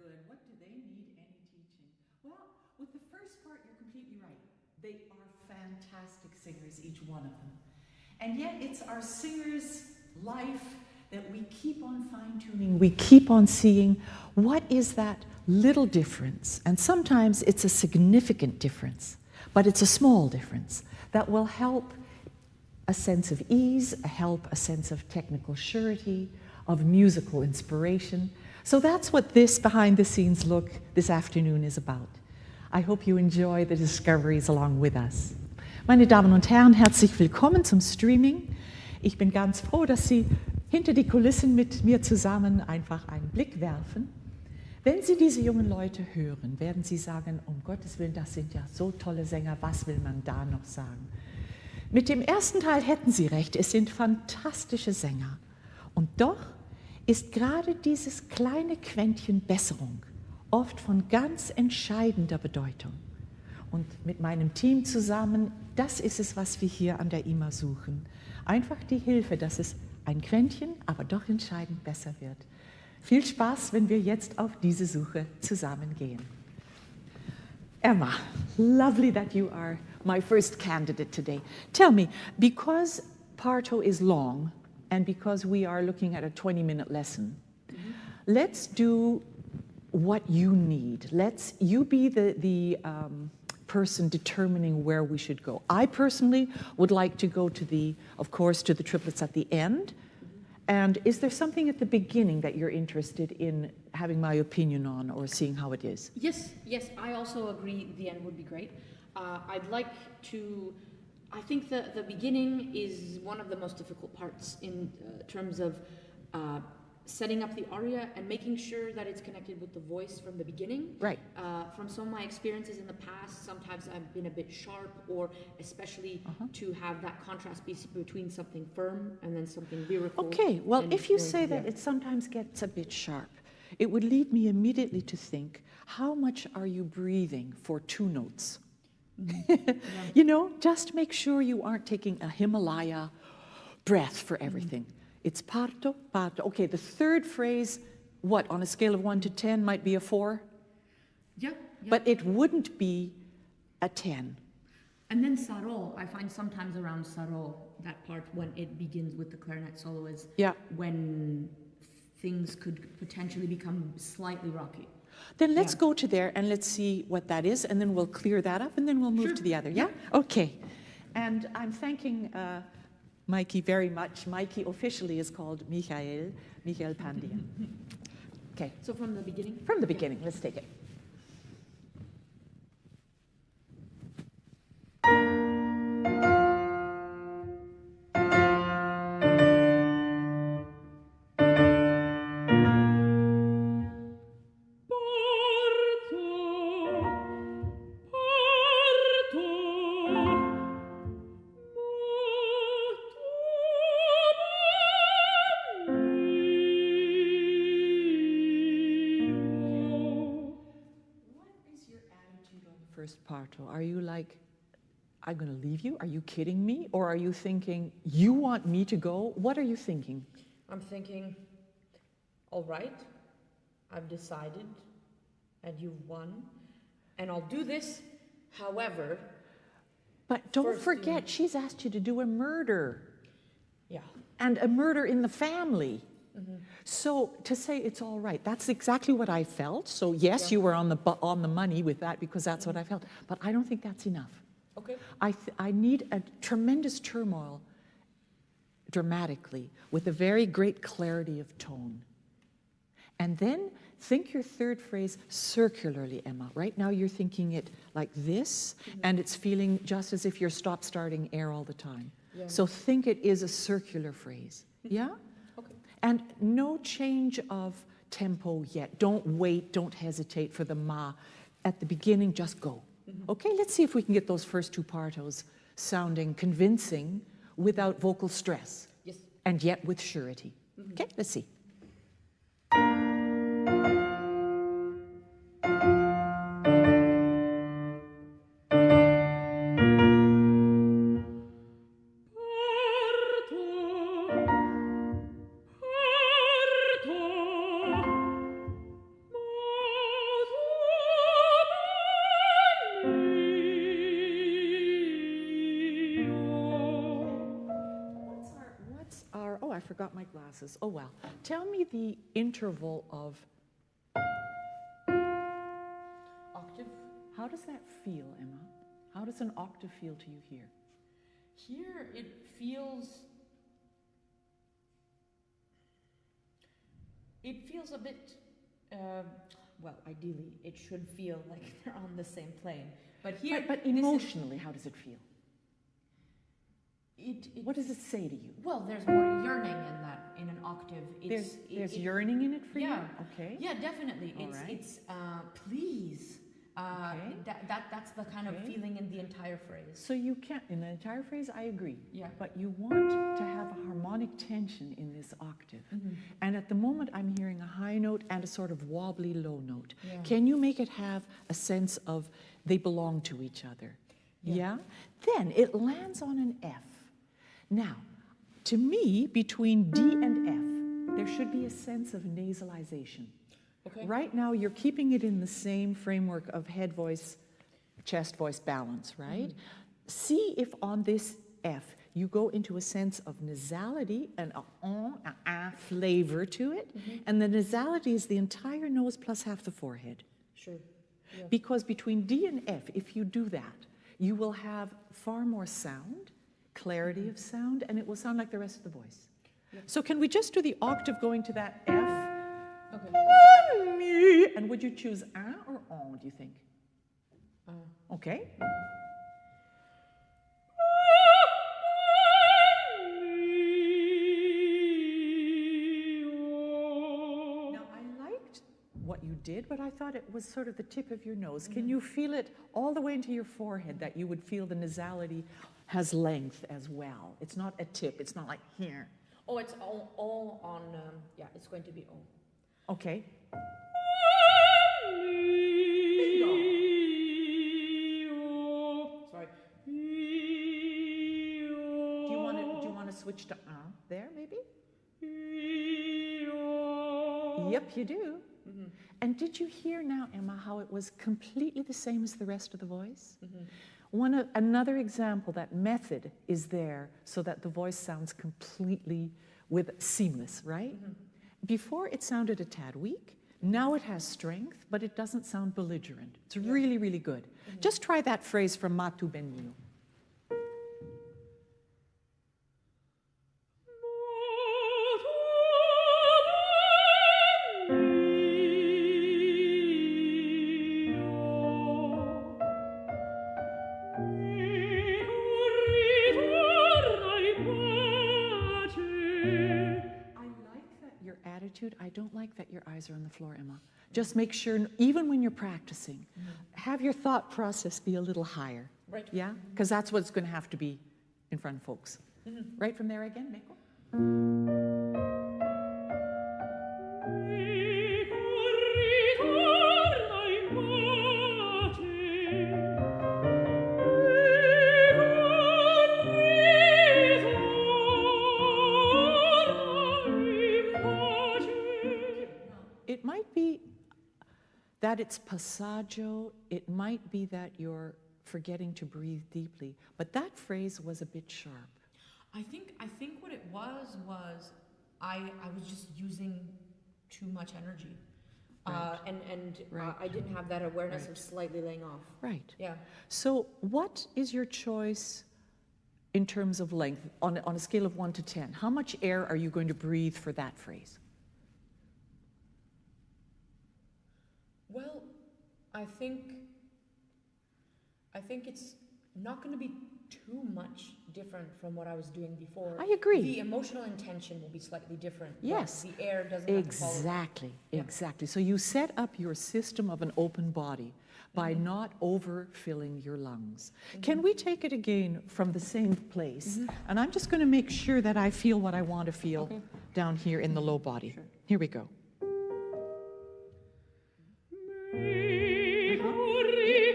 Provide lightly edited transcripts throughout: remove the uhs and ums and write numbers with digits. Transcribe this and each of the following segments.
good. What do they need any teaching? Well, with the first part, you're completely right. They are fantastic singers, each one of them. And yet it's our singers' life that we keep on fine-tuning. We keep on seeing what is that little difference. And sometimes it's a significant difference, but it's a small difference that will help a sense of ease, help a sense of technical surety, of musical inspiration. So that's what this behind-the-scenes look this afternoon is about. I hope you enjoy the discoveries along with us. Meine Damen und Herren, herzlich willkommen zum Streaming. Ich bin ganz froh, dass Sie hinter die Kulissen mit mir zusammen einfach einen Blick werfen. Wenn Sie diese jungen Leute hören, werden Sie sagen, um Gottes Willen, das sind ja so tolle Sänger, was will man da noch sagen? Mit dem ersten Teil hätten Sie recht, es sind fantastische Sänger. Und doch ist gerade dieses kleine Quäntchen Besserung oft von ganz entscheidender Bedeutung. Und mit meinem Team zusammen, das ist es, was wir hier an der IMA suchen. Einfach die Hilfe, dass es ein Quäntchen, aber doch entscheidend besser wird. Viel Spaß, wenn wir jetzt auf diese Suche zusammengehen. Emma, lovely that you are my first candidate today. Tell me, because Parto is long and because we are looking at a 20-minute lesson, let's do what you need. You be the person determining where we should go. I personally would like to go of course, to the triplets at the end. And is there something at the beginning that you're interested in having my opinion on or seeing how it is? Yes, I also agree the end would be great. I think the beginning is one of the most difficult parts in terms of setting up the aria and making sure that it's connected with the voice from the beginning. Right. From some of my experiences in the past, sometimes I've been a bit sharp, or especially to have that contrast between something firm and then something lyrical. Okay, well, if you say that it sometimes gets a bit sharp, it would lead me immediately to think, how much are you breathing for two notes? You know, just make sure you aren't taking a Himalaya breath for everything. It's parto, parto. Okay, the third phrase, what, on a scale of 1 to 10, might be a 4? Yeah. But it wouldn't be a 10. And then sarò, I find sometimes around sarò, that part when it begins with the clarinet solo is when things could potentially become slightly rocky. Then let's go to there and let's see what that is, and then we'll clear that up, and then we'll move to the other, yeah? Okay. And I'm thanking Mikey very much. Mikey officially is called Michael Pandya. Okay. So from the beginning? From the beginning, let's take it. Parto? Are you like, I'm going to leave you? Are you kidding me? Or are you thinking, you want me to go? What are you thinking? I'm thinking, all right, I've decided, and you've won, and I'll do this, however... But don't forget, she's asked you to do a murder. Yeah. And a murder in the family. So to say it's all right, that's exactly what I felt. So yes, you were on the money with that, because that's what I felt. But I don't think that's enough. Okay. I need a tremendous turmoil dramatically with a very great clarity of tone. And then think your third phrase circularly, Emma. Right now you're thinking it like this, and it's feeling just as if you're stop-starting air all the time. Yeah. So think it is a circular phrase. Yeah? And no change of tempo yet. Don't wait, don't hesitate for the ma. At the beginning, just go. Okay, let's see if we can get those first two partos sounding convincing without vocal stress. Yes. And yet with surety. Okay, let's see. I forgot my glasses. Oh, well. Tell me the interval of Octave. How does that feel, Emma? How does an octave feel to you here? Here it feels a bit, well, ideally it should feel like they're on the same plane. But here, But emotionally, how does it feel? It What does it say to you? Well, there's more yearning in that, in an octave. There's yearning in it for yeah. you? Okay. Yeah, definitely. All right. It's please. Okay. That's the kind of feeling in the entire phrase. So you can't, in the entire phrase, I agree. Yeah. But you want to have a harmonic tension in this octave. And at the moment, I'm hearing a high note and a sort of wobbly low note. Yeah. Can you make it have a sense of they belong to each other? Yeah? Then it lands on an F. Now, to me, between D and F, there should be a sense of nasalization. Okay. Right now, you're keeping it in the same framework of head voice, chest voice balance, right? See if on this F, you go into a sense of nasality and a flavor to it. And the nasality is the entire nose plus half the forehead. Sure. Yeah. Because between D and F, if you do that, you will have far more sound, clarity of sound, and it will sound like the rest of the voice. So can we just do the octave going to that F? Okay. And would you choose a or on, do you think? Okay. Now, I liked what you did, but I thought it was sort of the tip of your nose. Can you feel it all the way into your forehead, that you would feel the nasality has length as well? It's not a tip. It's not like here. Oh, it's all on, yeah, it's going to be all. Okay. Sorry. Do you want to switch to there, maybe? Yep, you do. And did you hear now, Emma, how it was completely the same as the rest of the voice? Another example, that method is there so that the voice sounds completely seamless, right? Before it sounded a tad weak. Now it has strength, but it doesn't sound belligerent. It's really, really good. Just try that phrase from Matu Benino. I don't like that your eyes are on the floor, Emma. Just make sure, even when you're practicing, have your thought process be a little higher. Right. Yeah? Because that's what it's going to have to be in front of folks. Right from there again, Meko? It might be that it's passaggio, it might be that you're forgetting to breathe deeply, but that phrase was a bit sharp. I think what it was I was just using too much energy. Right. I didn't have that awareness of slightly laying off. Right. Yeah. So what is your choice in terms of length on a scale of 1 to 10? How much air are you going to breathe for that phrase? Well, I think it's not going to be too much different from what I was doing before. I agree. The emotional intention will be slightly different. Yes. The air doesn't have to follow. Exactly. So you set up your system of an open body by not overfilling your lungs. Can we take it again from the same place? And I'm just going to make sure that I feel what I want to feel down here in the low body. Sure. Here we go.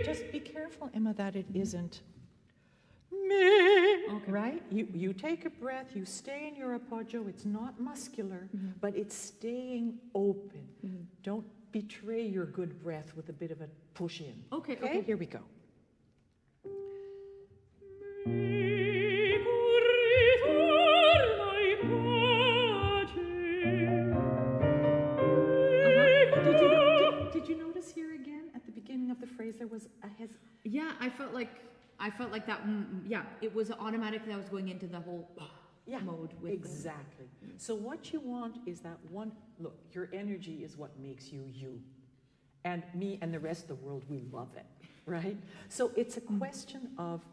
Just be careful, Emma, that it isn't right? You take a breath, you stay in your appoggio, it's not muscular, but it's staying open. Don't betray your good breath with a bit of a push in. Okay, here we go. like that. Yeah, it was automatically I was going into the whole mode with exactly. So what you want is that one, look, your energy is what makes you you. And me and the rest of the world, we love it, right? So it's a question of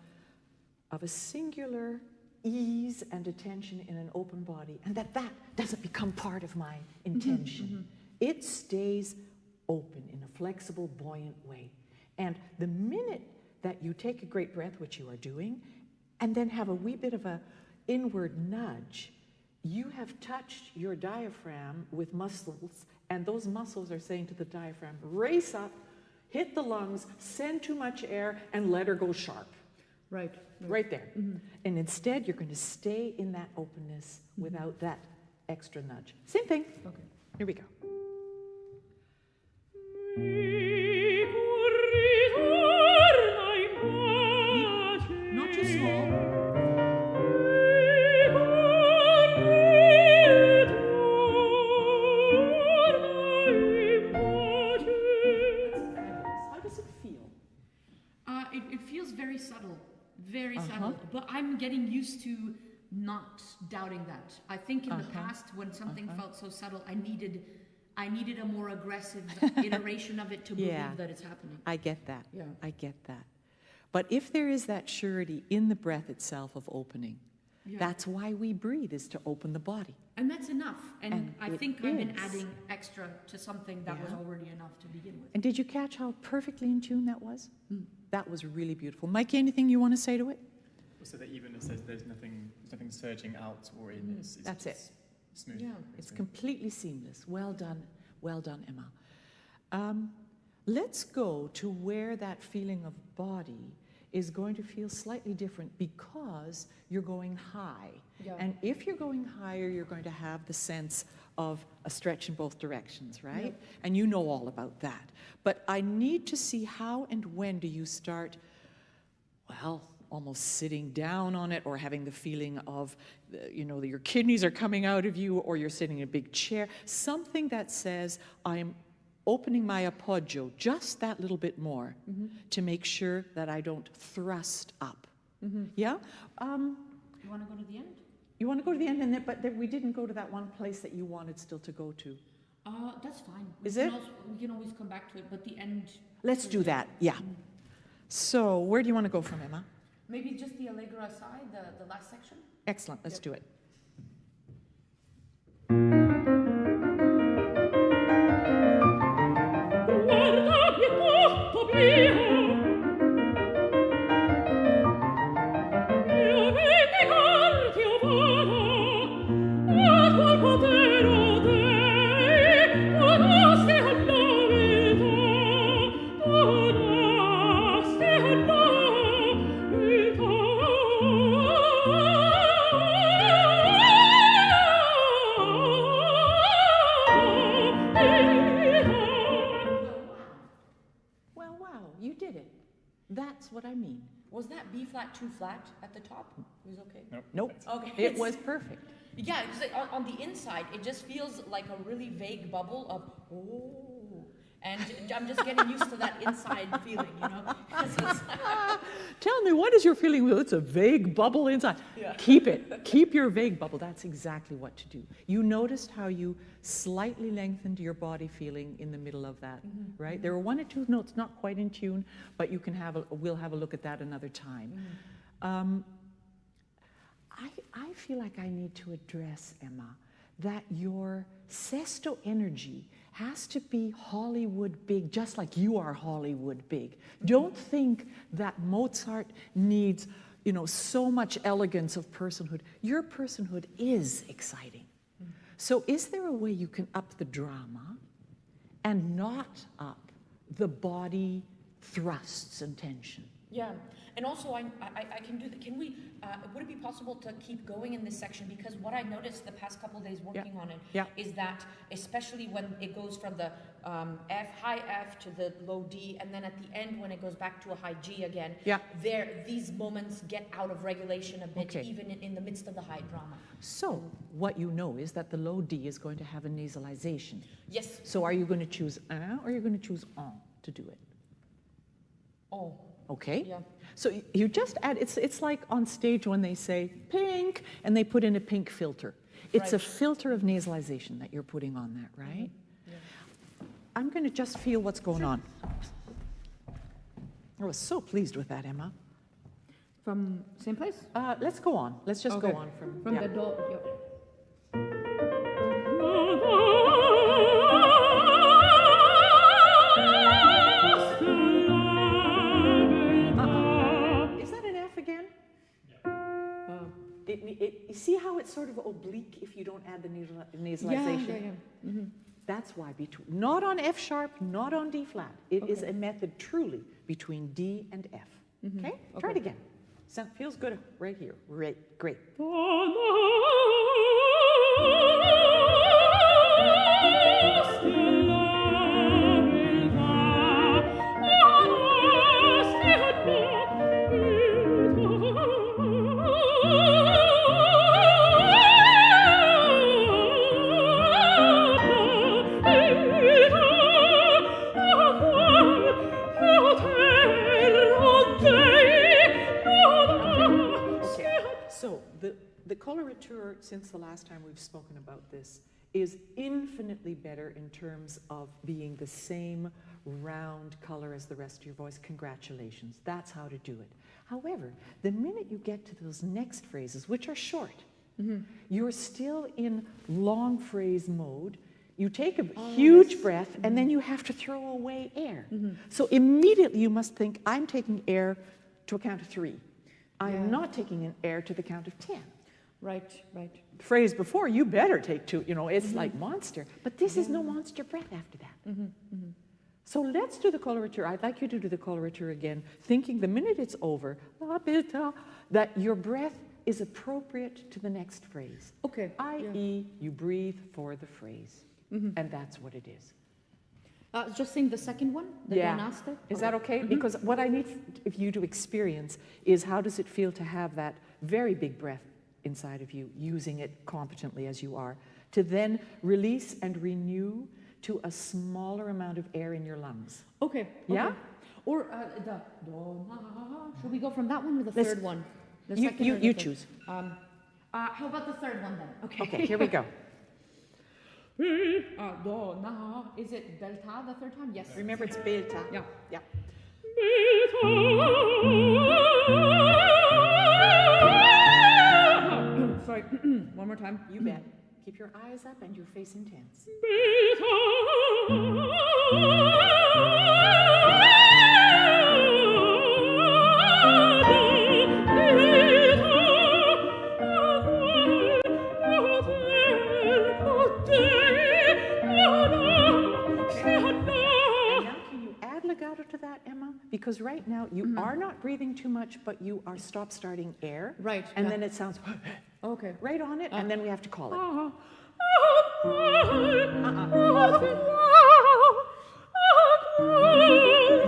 a singular ease and attention in an open body, and that doesn't become part of my intention. It stays open in a flexible, buoyant way. And the minute that you take a great breath, which you are doing, and then have a wee bit of a inward nudge, you have touched your diaphragm with muscles, and those muscles are saying to the diaphragm, race up, hit the lungs, send too much air, and let her go sharp. Right there. And instead, you're going to stay in that openness without that extra nudge. Same thing. Okay. Here we go. Not too small. How does it feel? It feels very subtle. Very subtle, but I'm getting used to not doubting that. I think in the past, when something felt so subtle, I needed a more aggressive iteration of it to believe that it's happening. I get that. Yeah. I get that. But if there is that surety in the breath itself of opening, that's why we breathe, is to open the body. And that's enough. And I think I've been is. adding extra to something that was already enough to begin with. And did you catch how perfectly in tune that was? That was really beautiful. Mikey, anything you want to say to it? So that even it says there's nothing surging out or in. It's That's it. Smooth. Yeah. It's completely seamless. Well done, Emma. Let's go to where that feeling of body is going to feel slightly different because you're going high. Yeah. And if you're going higher, you're going to have the sense of a stretch in both directions, right? Yep. And you know all about that. But I need to see how and when do you start, well, almost sitting down on it, or having the feeling of, you know, that your kidneys are coming out of you, or you're sitting in a big chair. Something that says, I'm opening my appoggio just that little bit more to make sure that I don't thrust up. Yeah? You want to go to the end? You want to go to the end, and but we didn't go to that one place that you wanted still to go to. That's fine. Is it? We can always come back to it, but the end... Let's do that, yeah. So where do you want to go from, Emma? Maybe just the Allegro aside, the last section? Excellent, let's do it. Well, wow, you did it. That's what I mean. Was that B flat too flat at the top? It was okay. Nope. Okay. It was perfect. Yeah, because on the inside, it just feels like a really vague bubble of, oh. And I'm just getting used to that inside feeling, you know? Tell me, what is your feeling? Well, it's a vague bubble inside. Yeah. Keep it. Keep your vague bubble. That's exactly what to do. You noticed how you slightly lengthened your body feeling in the middle of that, right? There were one or two notes not quite in tune, but you can we'll have a look at that another time. I feel like I need to address, Emma, that your sesto energy has to be Hollywood big, just like you are Hollywood big. Don't think that Mozart needs, you know, so much elegance of personhood. Your personhood is exciting. So is there a way you can up the drama and not up the body thrusts and tension? Yeah, and also I can do that. Can we, would it be possible to keep going in this section? Because what I noticed the past couple of days working on it is that, especially when it goes from the high F to the low D, and then at the end when it goes back to a high G again, these moments get out of regulation a bit, even in the midst of the high drama. So what you know is that the low D is going to have a nasalization. Yes. So are you going to choose un or are you going to choose on to do it? Oh. okay? Yeah. So you just add, it's like on stage when they say pink, and they put in a pink filter. It's a Right. filter of nasalization that you're putting on that, right? I'm going to just feel what's going on. I was so pleased with that, Emma. From same place? Let's go on. Let's just go on from the door. Is that an F again? You see how it's sort of oblique if you don't add the nasalization? Mm-hmm. That's why, not on F sharp, not on D flat. It is a method truly between D and F. Okay? Try it again. Feels good right here. Right, great. So the colorature, since the last time we've spoken about this, is infinitely better in terms of being the same round color as the rest of your voice. Congratulations. That's how to do it. However, the minute you get to those next phrases, which are short, you're still in long phrase mode. You take a huge breath, and then you have to throw away air. So immediately you must think, I'm taking air to a count of 3. I am not taking an air to the count of 10. Right, right. The phrase before, you better take 2, it's like monster. But this is no monster breath after that. So let's do the colorature. I'd like you to do the colorature again, thinking the minute it's over, that your breath is appropriate to the next phrase. Okay. I.e., you breathe for the phrase. And that's what it is. Just sing the second one, the Donaste. Is that okay? Because what I need you to experience is how does it feel to have that very big breath inside of you, using it competently as you are, to then release and renew to a smaller amount of air in your lungs. Okay. Yeah? Or should we go from that one or the third one? The second or the You third? choose. How about the third one then? Okay, here we go. Is it delta the third time? Yes. Remember, it's beta. Yeah. Yeah. Sorry. One more time. You bet. Keep your eyes up and your face intense. To that, Emma, because right now you are not breathing too much, but you are stop-starting air. Right. And then it sounds okay. Right on it, and then we have to call it.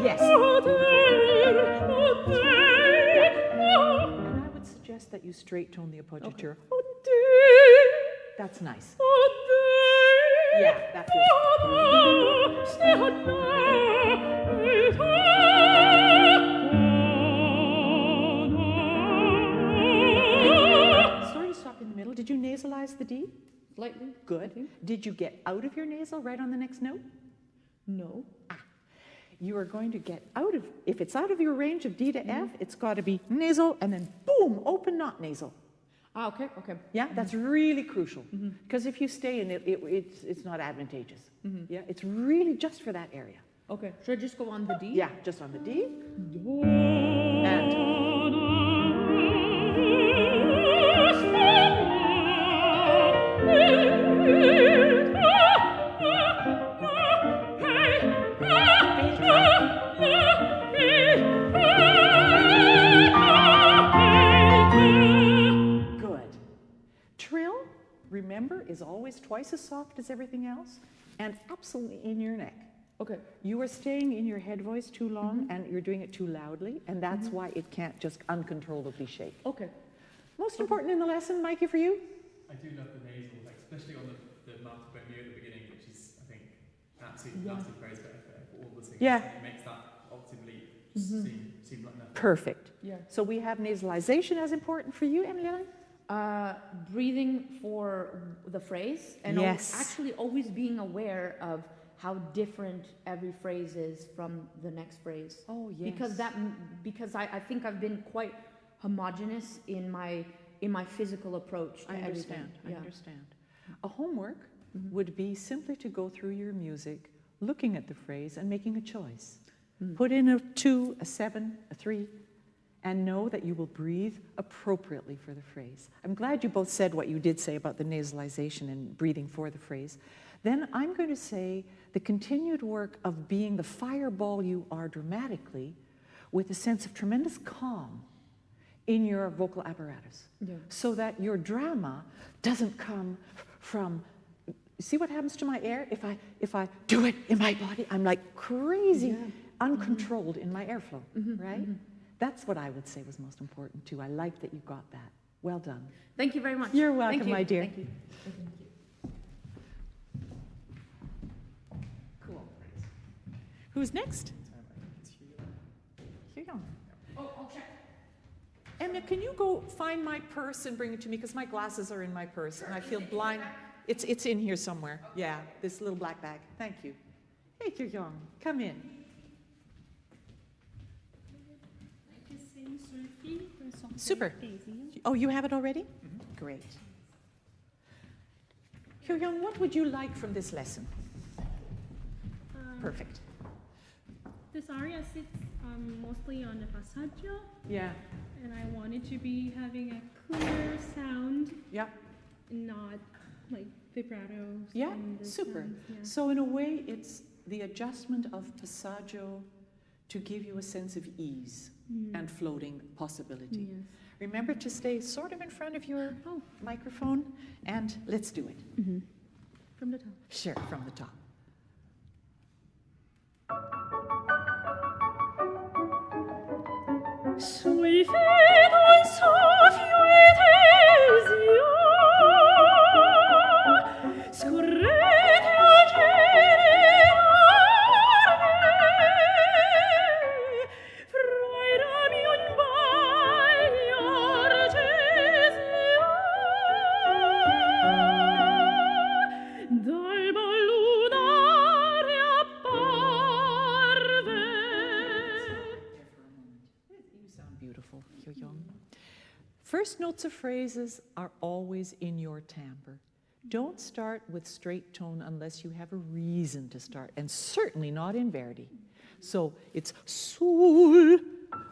Yes. And I would suggest that you straight tone the appoggiature. That's nice. Yeah, that feels. Sorry to stop in the middle. Did you nasalize the D? Slightly. Good. Did you get out of your nasal right on the next note? No. You are going to get out of, if it's out of your range of D to F, it's got to be nasal and then boom, open, not nasal. Okay. Yeah, that's really crucial. Because if you stay in it, it's not advantageous. Yeah, it's really just for that area. Okay. Should I just go on the D? Yeah, just on the D. Remember, is always twice as soft as everything else and absolutely in your neck. Okay. You are staying in your head voice too long and you're doing it too loudly, and that's why it can't just uncontrollably shake. Okay. Most important in the lesson, Mikey, for you? I do love the nasal, especially on the mark at the beginning, which is, I think, absolutely fantastic phrase for all the singers. Yeah. It makes that octave leap seem like Perfect. Yeah. So we have nasalization as important for you, Emily? Breathing for the phrase, and Yes. actually always being aware of how different every phrase is from the next phrase. Oh, yes. Because I think I've been quite homogenous in my physical approach to everything. I understand. A homework would be simply to go through your music, looking at the phrase and making a choice. Put in a 2, a 7, a 3, and know that you will breathe appropriately for the phrase. I'm glad you both said what you did say about the nasalization and breathing for the phrase. Then I'm going to say the continued work of being the fireball you are dramatically, with a sense of tremendous calm in your vocal apparatus, so that your drama doesn't come from, see what happens to my air? If I do it in my body, I'm like crazy, uncontrolled in my airflow, right? That's what I would say was most important too. I like that you got that. Well done. Thank you very much. You're welcome, Thank you. my dear. Thank you. Cool. Who's next? Here you go. Oh, I'll check. Emma, can you go find my purse and bring it to me? Because my glasses are in my purse and I feel blind. It's in here somewhere. Yeah, this little black bag. Thank you. Hey, you're young. Come in. Super. Oh, you have it already? Great. Hyun, what would you like from this lesson? Perfect. This aria sits mostly on the passaggio, Yeah. and I wanted to be having a clear sound, Yeah. not like vibratos. Yeah, and the super. sounds, yeah. So in a way, it's the adjustment of passaggio to give you a sense of ease and floating possibility. Yes. Remember to stay sort of in front of your microphone, and let's do it. From the top. Sure, from the top. Sui fedon soffiuetesio, scorrete agere, frairamion baglior gesio, d'alba lunare apparve. You sound beautiful, Hyun. First notes of phrases are always in your timbre. Don't start with straight tone unless you have a reason to start, and certainly not in Verdi. So it's sul,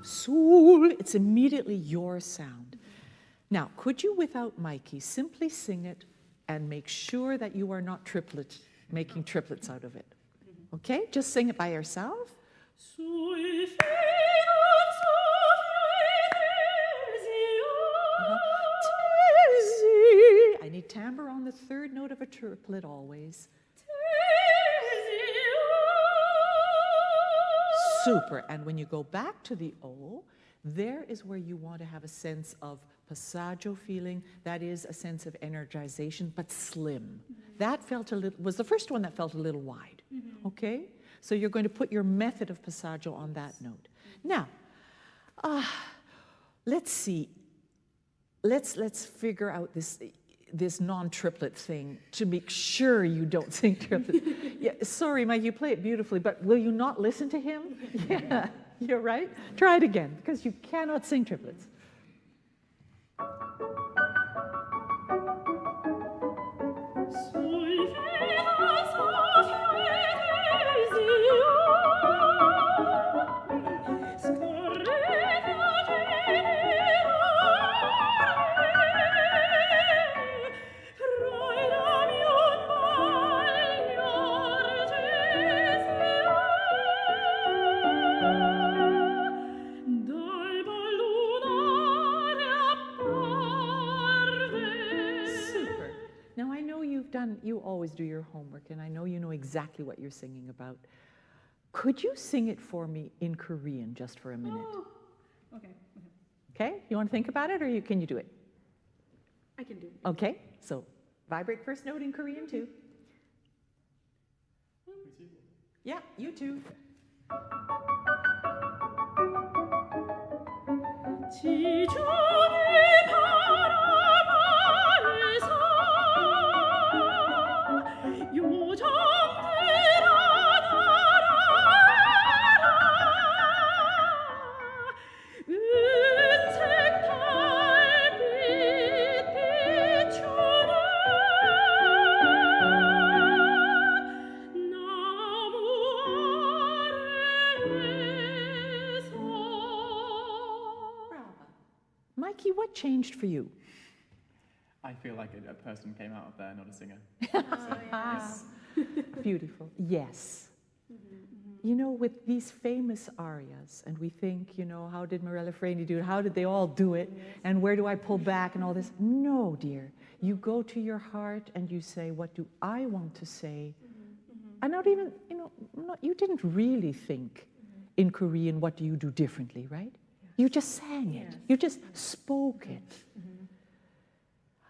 sul. It's immediately your sound. Now, could you, without Mikey, simply sing it and make sure that you are not making triplets out of it? Okay, just sing it by yourself. Sui fedon soffiuetesio. Tizzy. I need timbre on the third note of a triplet always. Super. And when you go back to the O, there is where you want to have a sense of passaggio feeling. That is a sense of energization, but slim. That was the first one that felt a little wide. Okay? So you're going to put your method of passaggio on that note. Now, let's see. Let's figure out this non-triplet thing to make sure you don't sing triplets. Yeah, sorry, Mike, you play it beautifully, but will you not listen to him? Yeah, you're right. Try it again, because you cannot sing triplets. Sui fedon soffiuetesio, scorrete agere, frairamion baglior gesio, d'alba lunare apparve. Super. Now, I know you always do your homework, and I know you know exactly what you're singing about. Could you sing it for me in Korean just for a minute? Oh, okay. Okay? You want to think about it, or can you do it? I can do it. Okay, so vibrate first note in Korean too. Yeah, you too. Mikey, what changed for you? I feel like a person came out of there, not a singer. Beautiful. Yes. You know, with these famous arias, and we think, you know, how did Morella Freni do it? How did they all do it? And where do I pull back and all this? No, dear. You go to your heart and you say, what do I want to say? And not even, you know, you didn't really think in Korean, what do you do differently, right? You just sang it. You just spoke it.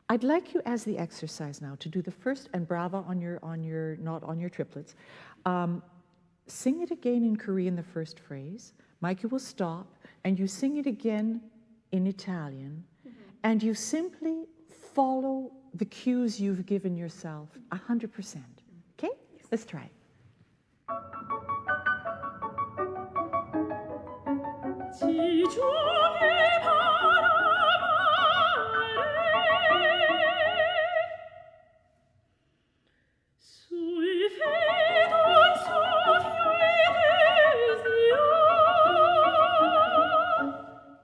I'd like you, as the exercise now, to do the first, and brava on your, not on your triplets. Sing it again in Korean, the first phrase. Mikey will stop, and you sing it again in Italian, and you simply follow the cues you've given yourself 100%. Okay? Let's try it.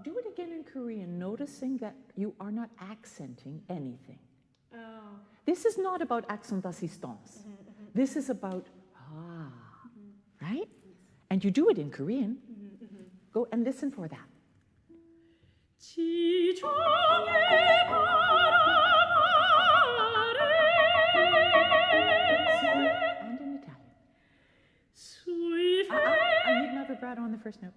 Do it again in Korean, noticing that you are not accenting anything. This is not about accent d'assistance. This is about right? And you do it in Korean. Go and listen for that. And in Italian. I need my vibrato on the first note.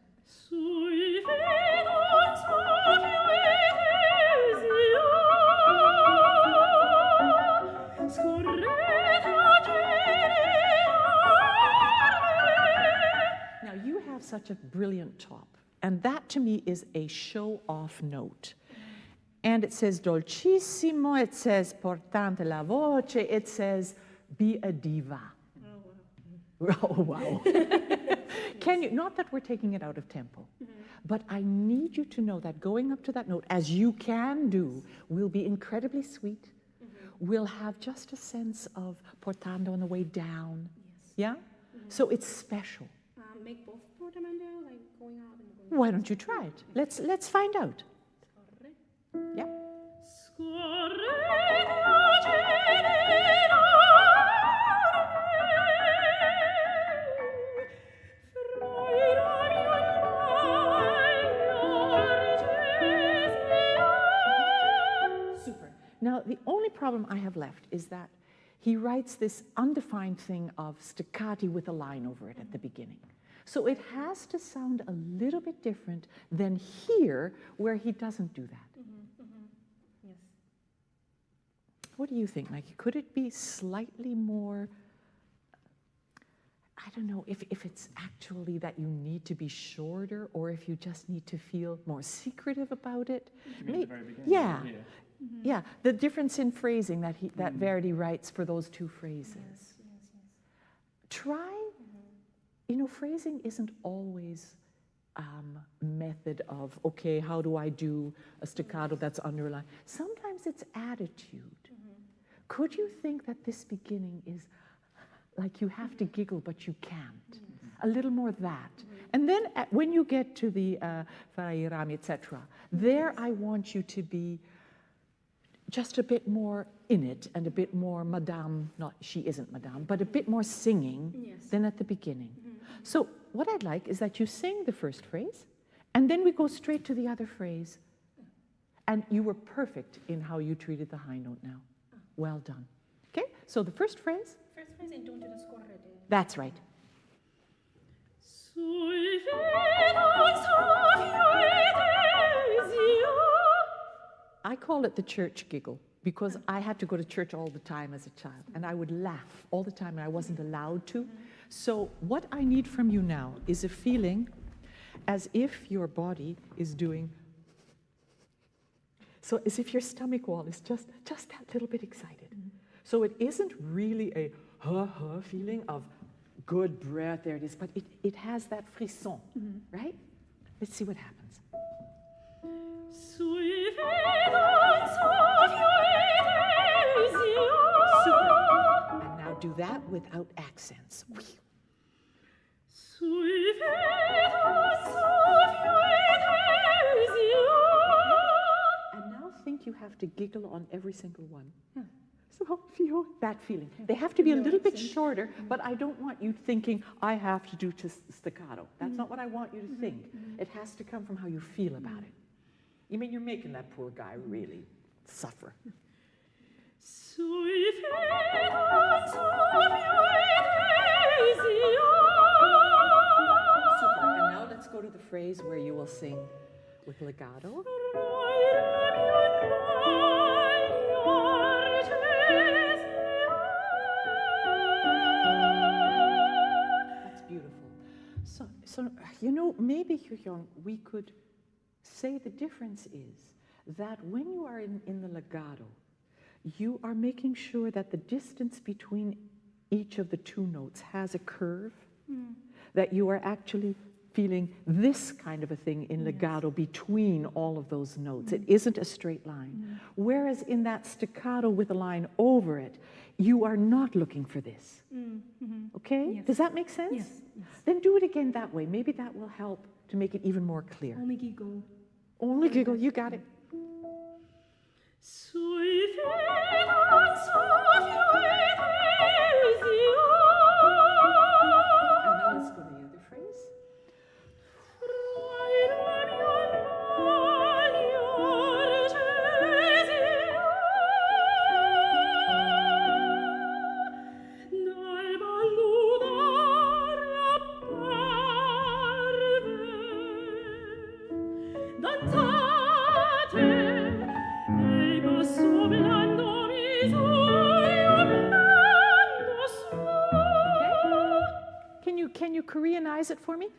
Now you have such a brilliant top, and that to me is a show-off note. And it says dolcissimo, it says portante la voce, it says be a diva. Oh, wow. Can you, not that we're taking it out of tempo, but I need you to know that going up to that note, as you can do, will be incredibly sweet. We'll have just a sense of portando on the way down. Yeah? So it's special. Make both portamento, like going out and going. Why don't you try it? Let's find out. Yeah. Super. Now, the only problem I have left is that he writes this undefined thing of staccati with a line over it at the beginning. So it has to sound a little bit different than here, where he doesn't do that. Yes. What do you think, Mikey? Could it be slightly more, I don't know, if it's actually that you need to be shorter, or if you just need to feel more secretive about it? You mean at the very beginning? Yeah. Here? Yeah, the difference in phrasing that Verdi writes for those two phrases. Try, you know, phrasing isn't always method of, okay, how do I do a staccato that's underlined? Sometimes it's attitude. Could you think that this beginning is like you have to giggle, but you can't? A little more that. And then when you get to the Farai Rami, etc., there I want you to be just a bit more in it, and a bit more Madame, not she isn't Madame, but a bit more singing than at the beginning. So what I'd like is that you sing the first phrase, and then we go straight to the other phrase. And you were perfect in how you treated the high note now. Well done. Okay, so the first phrase. First phrase, and don't do the scorrete. That's right. I call it the church giggle because I had to go to church all the time as a child, and I would laugh all the time, and I wasn't allowed to. So what I need from you now is a feeling as if your body is doing So as if your stomach wall is just that little bit excited. So it isn't really a ha-ha feeling of good breath, there it is, but it has that frisson, right? Let's see what happens. Super. And now do that without accents. And now think you have to giggle on every single one. So feel that feeling. They have to be a little bit shorter, but I don't want you thinking, I have to do staccato. That's not what I want you to think. It has to come from how you feel about it. You mean you're making that poor guy really suffer. Super, and now let's go to the phrase where you will sing with legato. That's beautiful. So you know, maybe, Hyung, we could say the difference is that when you are in the legato, you are making sure that the distance between each of the two notes has a curve, that you are actually feeling this kind of a thing in legato between all of those notes. It isn't a straight line. Whereas in that staccato with a line over it, you are not looking for this. Okay? Yes. Does that make sense? Yes. Then do it again that way. Maybe that will help to make it even more clear. Only giggle. Only giggle, you got it. And now let's go to the other phrase. Can you Koreanize it for me?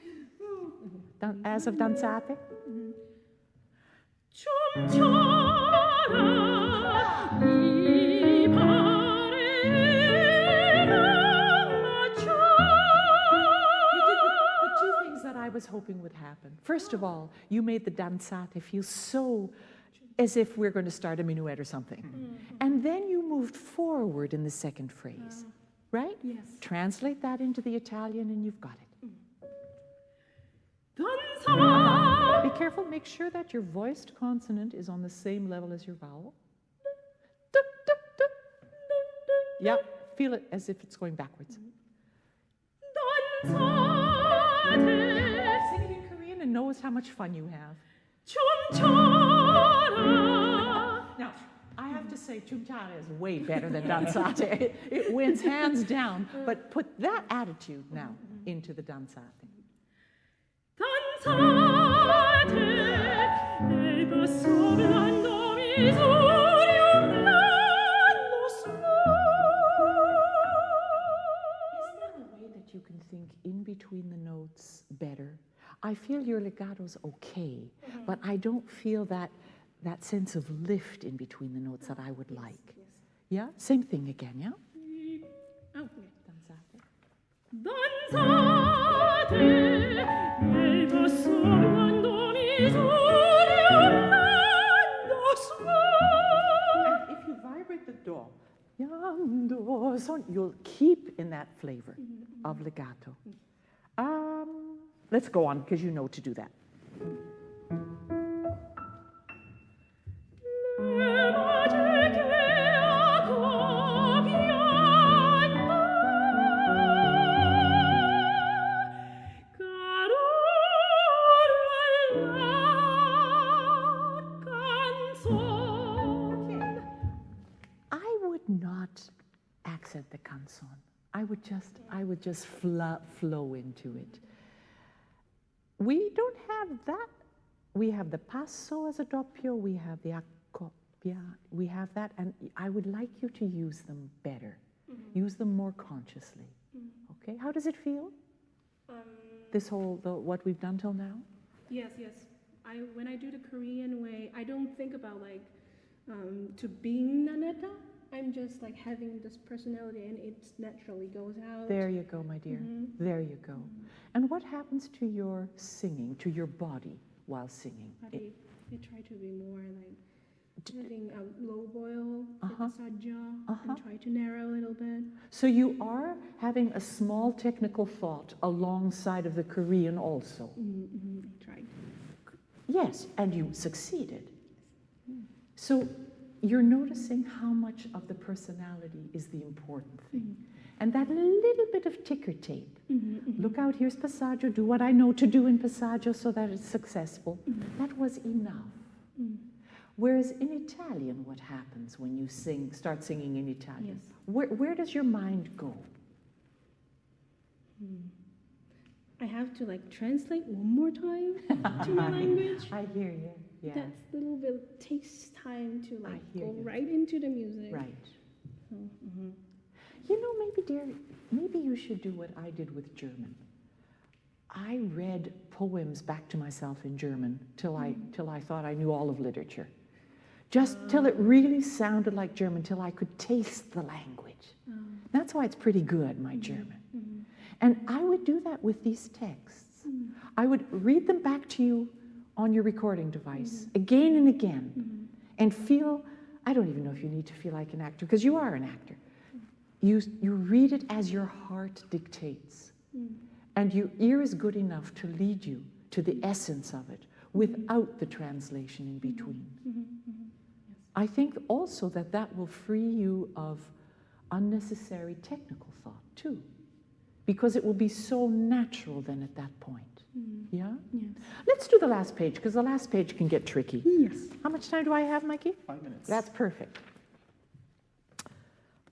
As of danzate? I was hoping would happen. First of all, you made the danzate feel so as if we're going to start a minuet or something. And then you moved forward in the second phrase, right? Yes. Translate that into the Italian and you've got it. Be careful, make sure that your voiced consonant is on the same level as your vowel. Yep, feel it as if it's going backwards. Sing it in Korean and knows how much fun you have. Now, I have to say, 춤차라 is way better than danzate. It wins hands down, but put that attitude now into the danzate. And you can think in between the notes better. I feel your legato's okay, but I don't feel that sense of lift in between the notes that I would like. Yes. Yeah? Same thing again, yeah? Oh, And if you vibrate the do, you'll keep in that flavor of legato. Let's go on, because you know to do that. I would not accent the canzone. I would just flow into it. We don't have that. We have the passo as a doppio, we have the accoppia, we have that, and I would like you to use them better. Use them more consciously. Okay, how does it feel? This whole, what we've done till now? Yes. When I do the Korean way, I don't think about like to being Nanetta. I'm just like having this personality and it naturally goes out. There you go, my dear. There you go. And what happens to your singing, to your body while singing? But I try to be more like having a low boil, and try to narrow a little bit. So you are having a small technical thought alongside of the Korean also. I tried. Yes, and you succeeded. So you're noticing how much of the personality is the important thing. And that little bit of ticker tape. Look out, here's passaggio, do what I know to do in passaggio so that it's successful. That was enough. Whereas in Italian, what happens when you start singing in Italian? Yes. Where does your mind go? I have to like translate one more time to my language. I hear you. Yeah. That's a little bit takes time to like hear go you. right into the music. Right. You know, maybe, dear, maybe you should do what I did with German. I read poems back to myself in German till I thought I knew all of literature. Just till it really sounded like German, till I could taste the language. That's why it's pretty good, my German. And I would do that with these texts. I would read them back to you on your recording device again and again and feel, I don't even know if you need to feel like an actor, because you are an actor. You read it as your heart dictates. And your ear is good enough to lead you to the essence of it without the translation in between. I think also that that will free you of unnecessary technical thought too, because it will be so natural then at that point. Yeah? Yes. Let's do the last page, because the last page can get tricky. Yes. How much time do I have, Mikey? 5 minutes. That's perfect.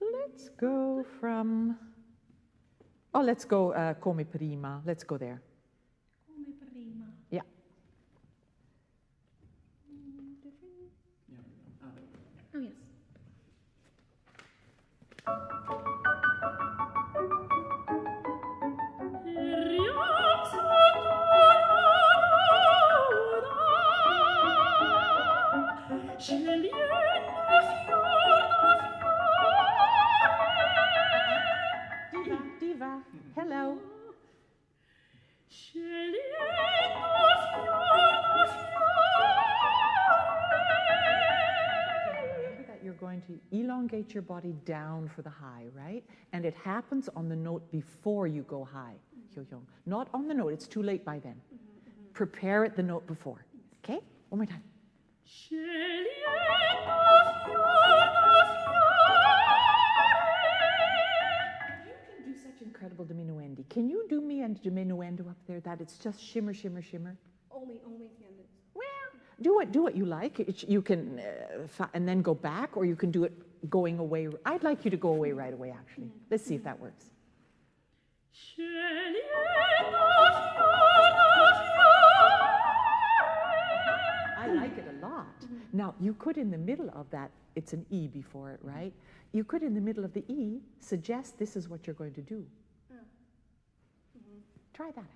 Let's go from, let's go come prima. Let's go there. Come prima. Yeah. Oh yes. Diva, hello. Remember that you're going to elongate your body down for the high, right? And it happens on the note before you go high. Not on the note, it's too late by then. Prepare it the note before. Okay? One more time. Incredible diminuendi. Can you do me a diminuendo up there that it's just shimmer, shimmer, shimmer? Only candles. Well, do what you like. You can, and then go back, or you can do it going away. I'd like you to go away right away, actually. Let's see if that works. I like it a lot. Now, you could in the middle of that, it's an E before it, right? You could in the middle of the E suggest this is what you're going to do. Try that out.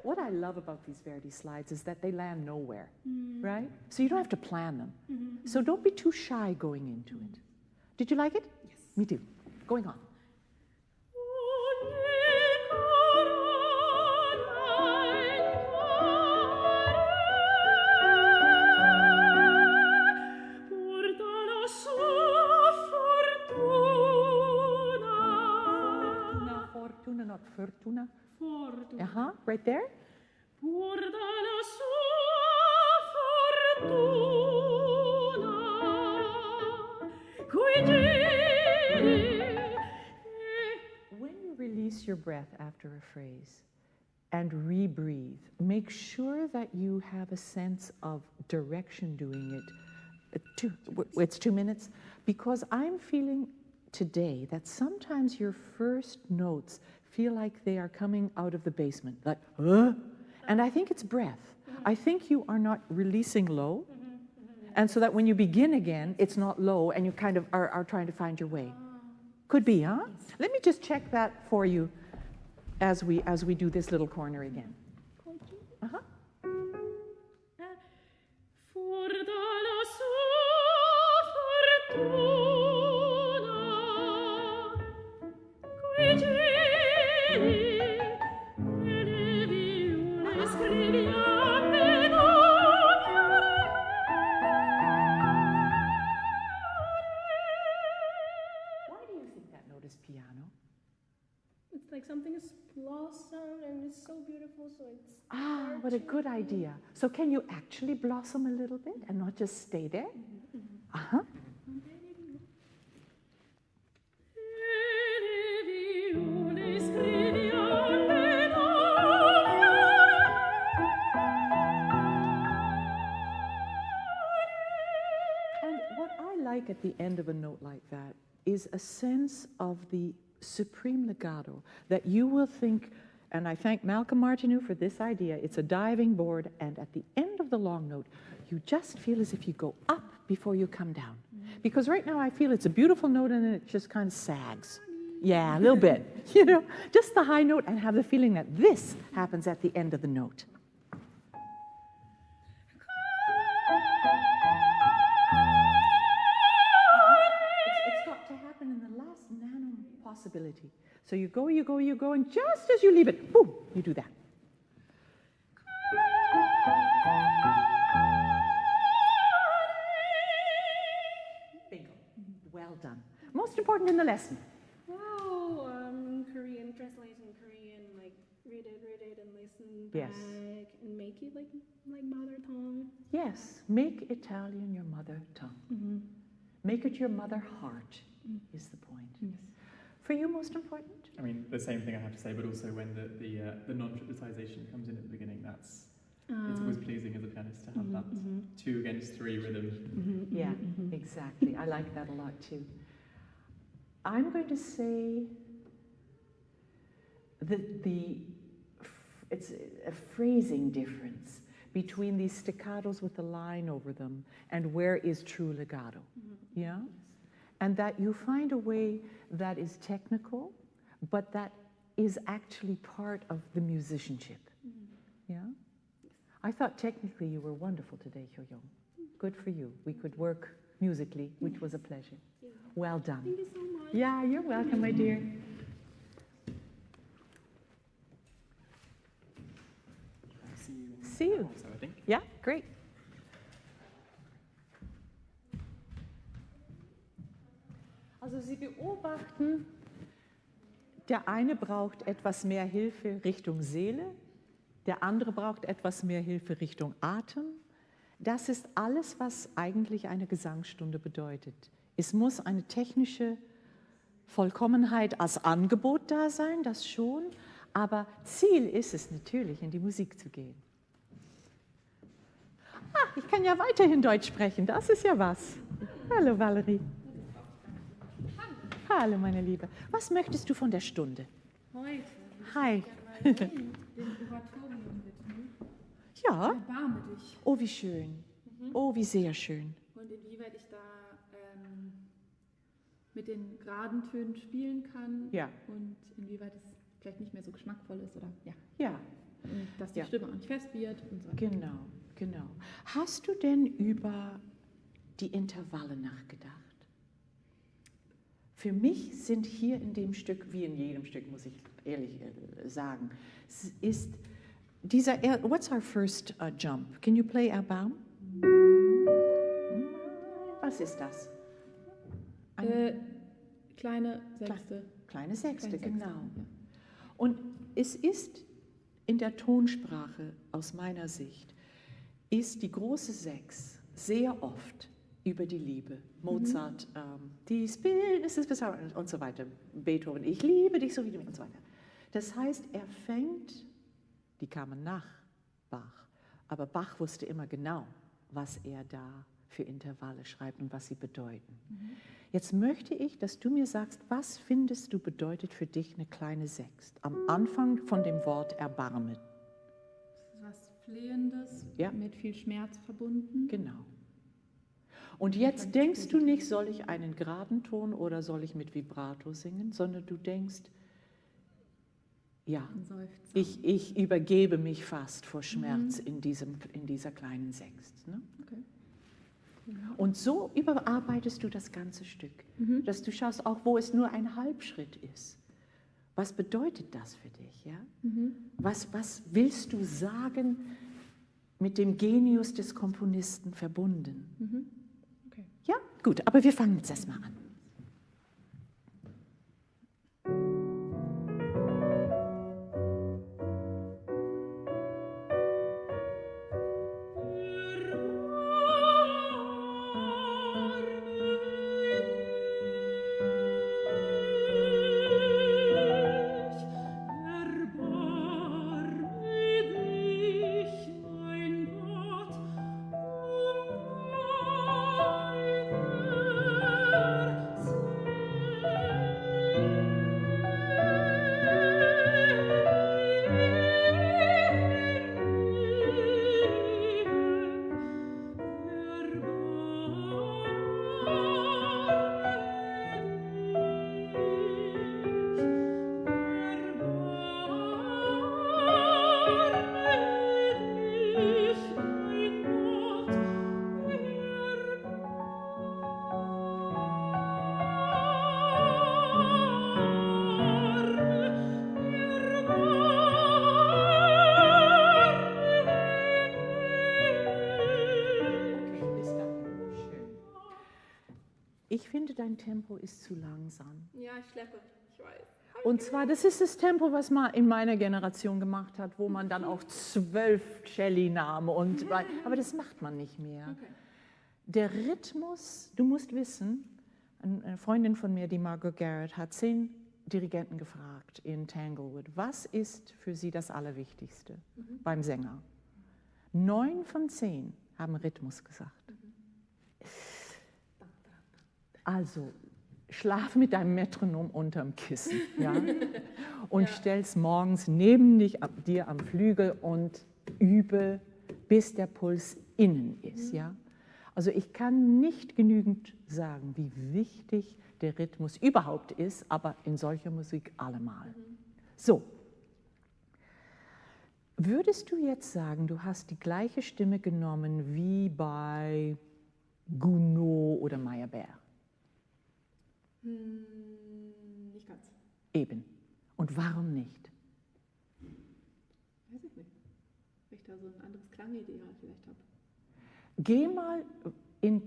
What I love about these Verdi slides is that they land nowhere, right? So you don't have to plan them. So don't be too shy going into it. Did you like it? Yes. Me too. Going on. Fortuna, not fortuna. Fortuna. Right there. When you release your breath after a phrase and rebreathe, make sure that you have a sense of direction doing it. It's 2 minutes, because I'm feeling today that sometimes your first notes feel like they are coming out of the basement, like, and I think it's breath. I think you are not releasing low, and so that when you begin again, it's not low, and you kind of are trying to find your way. Could be, huh? Let me just check that for you as we do this little corner again. Uh-huh. Why do you think that note is piano? It's like something is blossomed and it's so beautiful, so it's... Ah, what a good idea. So can you actually blossom a little bit and not just stay there? Uh-huh. And what I like at the end of a note like that is a sense of the supreme legato that you will think, and I thank Malcolm Martineau for this idea, it's a diving board, and at the end of the long note, you just feel as if you go up before you come down. Because right now I feel it's a beautiful note and then it just kind of sags. Yeah, a little bit, you know, just the high note, and have the feeling that this happens at the end of the note. It's got to happen in the last nano possibility. So you go, and just as you leave it, boom, you do that. Bingo. Well done. Most important in the lesson. Wow, Korean, translation Korean, like read it and listen Yes. back and make it like mother tongue. Yes, make Italian your mother tongue. Make it your mother heart is the point. Yes. For you, most important? I mean, the same thing I have to say, but also when the non-tripletization comes in at the beginning, it's always pleasing as a pianist to have that 2 against 3 rhythm. Yeah, exactly. I like that a lot too. I'm going to say that it's a phrasing difference between these staccatos with the line over them and where is true legato. Yeah? And that you find a way that is technical, but that is actually part of the musicianship. Yeah? I thought technically you were wonderful today, Hyo-young. Good for you. We could work musically, which was a pleasure. Well done. Thank you so much. Yeah, you're welcome, my dear. See you. Also, I think. Yeah, great. Also Sie beobachten, der eine braucht etwas mehr Hilfe Richtung Seele, der andere braucht etwas mehr Hilfe Richtung Atem. Das ist alles, was eigentlich eine Gesangsstunde bedeutet. Es muss eine technische Vollkommenheit als Angebot da sein, das schon, aber Ziel ist es natürlich, in die Musik zu gehen. Ah, ich kann ja weiterhin Deutsch sprechen, das ist ja was. Hallo Valerie. Hallo meine Liebe. Was möchtest du von der Stunde? Heute. Hi. Den Oratorium widmen. Ja. Erbarme dich. Oh, wie schön. Oh, wie sehr schön. Und inwieweit ich da mit den geraden Tönen spielen kann. Ja. Und inwieweit es vielleicht nicht mehr so geschmackvoll ist oder ja. Ja, Und dass die Ja. Stimme auch nicht fest wird und so. genau, genau. Hast du denn über die Intervalle nachgedacht? Für mich sind hier in dem Stück, wie in jedem Stück, muss ich ehrlich sagen, ist dieser, what's our first jump? Can you play Erbarm? Was ist das? Kleine Sechste. Kleine Sechste, Kleine Sechste, genau. ja. Und es ist in der Tonsprache, aus meiner Sicht, ist die große Sechs sehr oft über die Liebe. Mozart, dies Bildnis ist besser und so weiter. Beethoven, ich liebe dich so wie du und so weiter. Das heißt, er fängt, die kamen nach Bach, aber Bach wusste immer genau, was er da für Intervalle schreibt und was sie bedeuten. Jetzt möchte ich, dass du mir sagst, was findest du bedeutet für dich eine kleine Sext? Am Anfang von dem Wort Erbarmen. Das ist was Flehendes, Ja. mit viel Schmerz verbunden. Genau. Und jetzt denkst du nicht, soll ich einen geraden Ton oder soll ich mit Vibrato singen, sondern du denkst, ja, Ein Seufzer. ich übergebe mich fast vor Schmerz in dieser kleinen Sechst. Ne? Okay. Und so überarbeitest du das ganze Stück, dass du schaust, auch wo es nur ein Halbschritt ist. Was bedeutet das für dich? Ja? Was willst du sagen mit dem Genius des Komponisten verbunden? Okay. Ja, gut, aber wir fangen jetzt erstmal an. Ich finde, dein Tempo ist zu langsam. Ja, ich schleppe, ich weiß. Und zwar, das ist das Tempo, was man in meiner Generation gemacht hat, wo man dann auch 12 Celli nahm. Aber das macht man nicht mehr. Okay. Der Rhythmus, du musst wissen, eine Freundin von mir, die Margot Garrett, hat 10 Dirigenten gefragt in Tanglewood, was ist für sie das Allerwichtigste beim Sänger? 9 von 10 haben Rhythmus gesagt. Also, schlaf mit deinem Metronom unterm Kissen, ja? Und stell's morgens neben dir am Flügel und übe, bis der Puls innen ist, ja? Also ich kann nicht genügend sagen, wie wichtig der Rhythmus überhaupt ist, aber in solcher Musik allemal. So, würdest du jetzt sagen, du hast die gleiche Stimme genommen wie bei Gounod oder Meyerbeer? Nicht ganz. Eben. Und warum nicht? Weiß ich nicht. Weil ich da so ein anderes Klangideal vielleicht habe. Geh mal in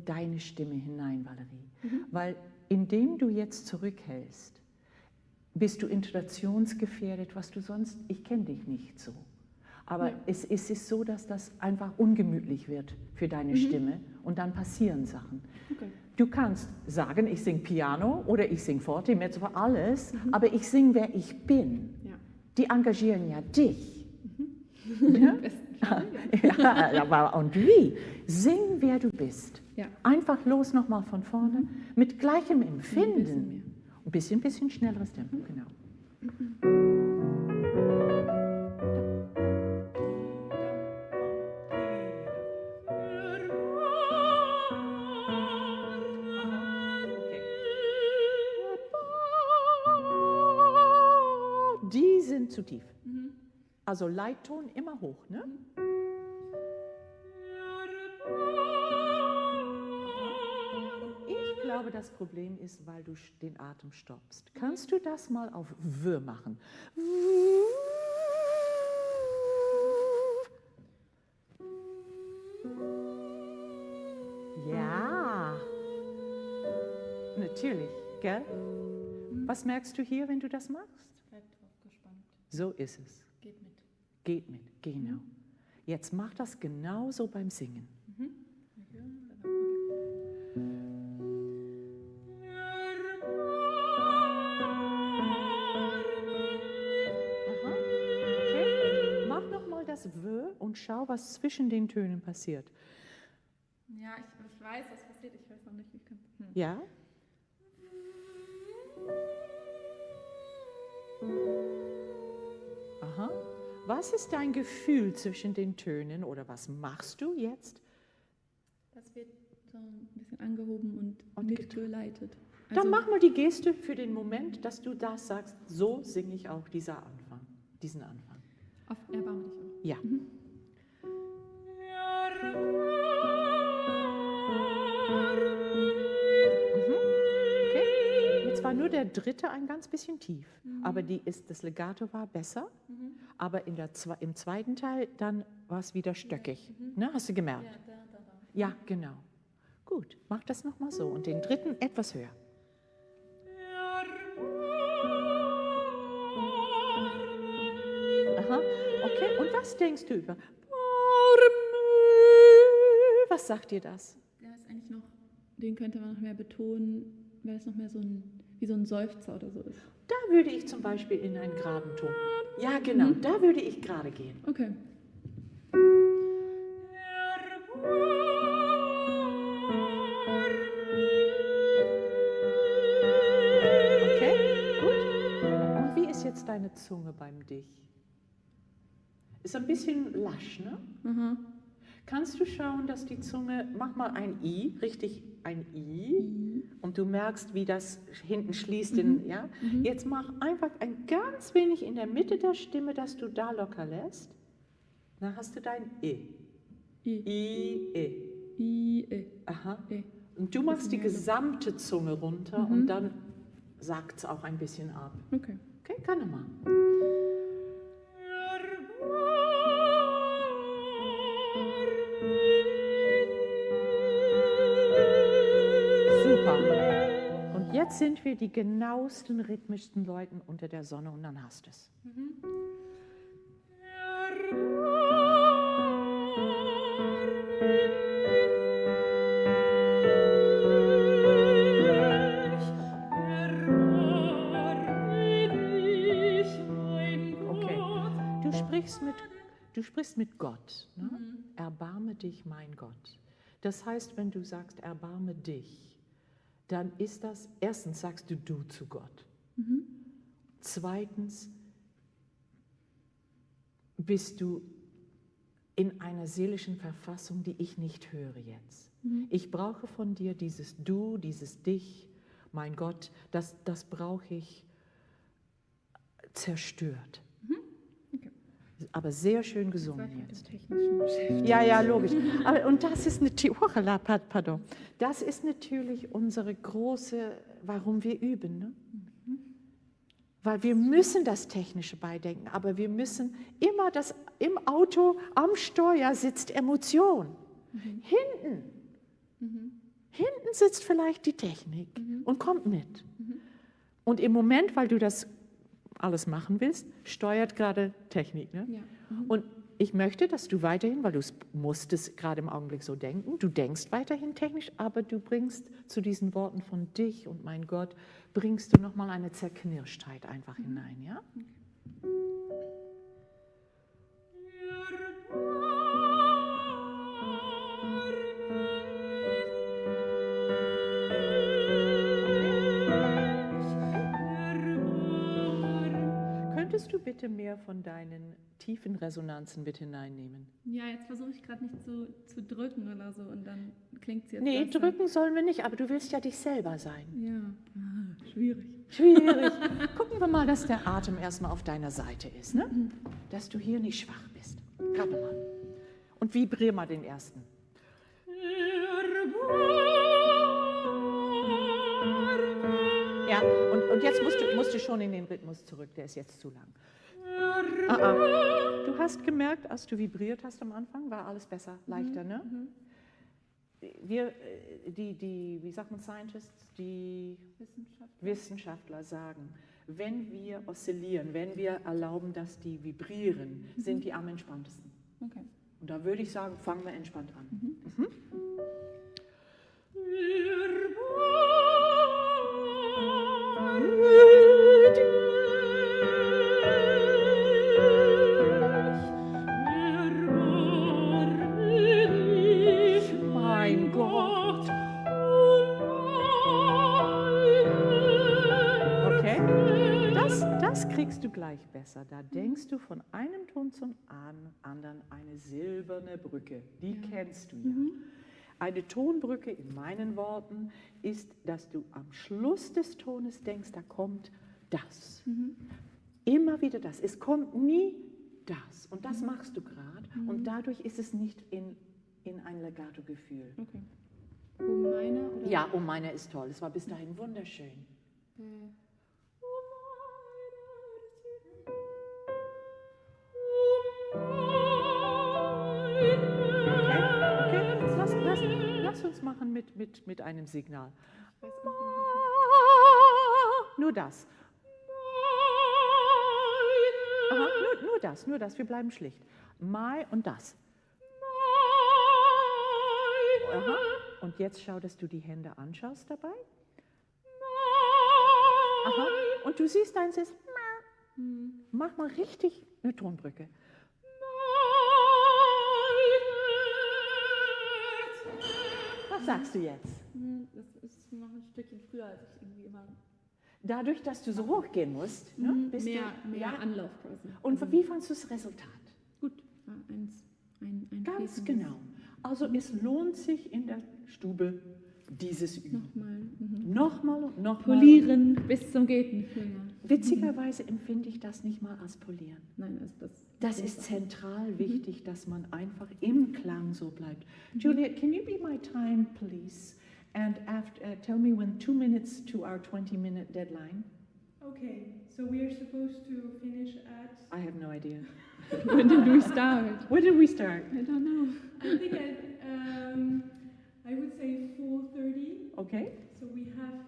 deine Stimme hinein, Valerie, weil indem du jetzt zurückhältst, bist du intonationsgefährdet, was du sonst, ich kenne dich nicht so. Aber es ist so, dass das einfach ungemütlich wird für deine Stimme und dann passieren Sachen. Okay. Du kannst sagen, ich singe Piano oder ich singe Forte, Mezzo, alles, aber ich singe, wer ich bin. Ja. Die engagieren ja dich. Ja? Ja, aber und wie? Sing, wer du bist. Ja. Einfach los nochmal von vorne, mit gleichem Empfinden. Ein bisschen mehr. Ein bisschen schnelleres Tempo, genau. Die sind zu tief. Also Leitton immer hoch, ne? Ich glaube, das Problem ist, weil du den Atem stoppst. Kannst du das mal auf W machen? Ja, natürlich, gell? Was merkst du hier, wenn du das machst? Bleib drauf gespannt. So ist es. Geht mit. Geht mit, genau. Jetzt mach das genauso beim Singen. Aha, okay. Mach nochmal das W und schau, was zwischen den Tönen passiert. Ja, ich weiß, was passiert. Ich weiß noch nicht, wie ich kann. Ja? Aha. Was ist dein Gefühl zwischen den Tönen oder was machst du jetzt? Dass wird so ein bisschen angehoben und mitgeleitet. Dann mach mal die Geste für den Moment, dass du das sagst. So singe ich auch diesen Anfang. Auf Erbarme dich auch. Ja. Okay. Jetzt war nur der dritte ein ganz bisschen tief, aber das Legato war besser, aber im zweiten Teil dann war es wieder stöckig. Ne? Hast du gemerkt? Ja, da. Ja, genau. Gut, mach das nochmal so und den dritten etwas höher. Aha, okay. Und was denkst du über? Was sagt dir das? Der ist eigentlich noch, den könnte man noch mehr betonen, weil es noch mehr wie so ein Seufzer oder so ist. Da würde ich zum Beispiel in einen geraden Ton. Ja, genau, da würde ich gerade gehen. Okay. Okay, gut. Und wie ist jetzt deine Zunge beim Dich? Ist ein bisschen lasch, ne? Mhm. Kannst du schauen, dass die Zunge, mach mal ein I, richtig ein I, und du merkst, wie das hinten schließt. Ja? Jetzt mach einfach ein ganz wenig in der Mitte der Stimme, dass du da locker lässt. Dann hast du dein I. I. Aha. E. Und du machst die gesamte Zunge runter und dann sagt es auch ein bisschen ab. Okay. Okay, kann nochmal. Super. Und jetzt sind wir die genauesten, rhythmischsten Leute unter der Sonne und dann hast du es. Du sprichst mit Gott. Ne? Erbarme dich, mein Gott. Das heißt, wenn du sagst, erbarme dich, dann ist das, erstens sagst du zu Gott. Zweitens bist du in einer seelischen Verfassung, die ich nicht höre jetzt. Ich brauche von dir dieses Du, dieses Dich, mein Gott, das brauche ich zerstört. Aber sehr schön gesungen jetzt. Ja, logisch. Und das ist das ist natürlich unsere große, warum wir üben. Ne? Weil wir müssen das Technische beidenken, aber wir müssen immer im Auto am Steuer sitzt Emotion. Hinten sitzt vielleicht die Technik und kommt mit. Und im Moment, weil du das alles machen willst, steuert gerade Technik. Ne? Ja. Und ich möchte, dass du weiterhin, weil du musst es gerade im Augenblick so denken, du denkst weiterhin technisch, aber du bringst zu diesen Worten von dich und mein Gott, bringst du nochmal eine Zerknirschtheit einfach hinein. Ja? Könntest du bitte mehr von deinen tiefen Resonanzen mit hineinnehmen? Ja, jetzt versuche ich gerade nicht zu drücken oder so und dann klingt es jetzt Nee, besser. drücken sollen wir nicht, aber du willst ja dich selber sein. Ja, schwierig. Schwierig. Gucken wir mal, dass der Atem erstmal auf deiner Seite ist, ne? Dass du hier nicht schwach bist. Gerade mal. Und vibrier mal den ersten. Ja, und jetzt musst du schon in den Rhythmus zurück, der ist jetzt zu lang. Du hast gemerkt, als du vibriert hast am Anfang, war alles besser, leichter, ne? Wir, wie sagt man, Scientists, die Wissenschaftler sagen, wenn wir oszillieren, wenn wir erlauben, dass die vibrieren, sind die am entspanntesten. Okay. Und da würde ich sagen, fangen wir entspannt an. Mein Gott. Okay, das kriegst du gleich besser. Da denkst du von einem Ton zum anderen eine silberne Brücke. Die kennst du ja. Eine Tonbrücke in meinen Worten ist, dass du am Schluss des Tones denkst, da kommt das. Immer wieder das. Es kommt nie das. Und das machst du gerade. Und dadurch ist es nicht in ein Legato-Gefühl. Okay. Oh, meiner? Oder? Ja, oh, meiner ist toll. Es war bis dahin wunderschön. Okay, jetzt lass uns machen mit einem Signal. Nur das. Aha, nur das, wir bleiben schlicht. Mai und das. Aha. Und jetzt schau, dass du die Hände anschaust dabei. Aha. Und du siehst eins ist, mach mal richtig eine Tonbrücke. Was sagst du jetzt? Das ist noch ein Stückchen früher, als ich irgendwie immer... Dadurch, dass du so hochgehen musst, bist mehr ja. Anlauf quasi. Und wie fandst du das Resultat? Gut, war ein Ganz fließendes- genau. Also es lohnt sich in der Stube dieses Üben. Nochmal und nochmal. Polieren bis zum geht nicht mehr. Witzigerweise empfinde ich das nicht mal als Polieren. Nein, also Das ist zentral wichtig, dass man einfach im Klang so bleibt. Julia, can you be my time, please? And tell me when 2 minutes to our 20-minute deadline. Okay, so we are supposed to finish at, I have no idea. When did we start? Where did we start? I don't know. I think I would say 4:30, Okay, so we have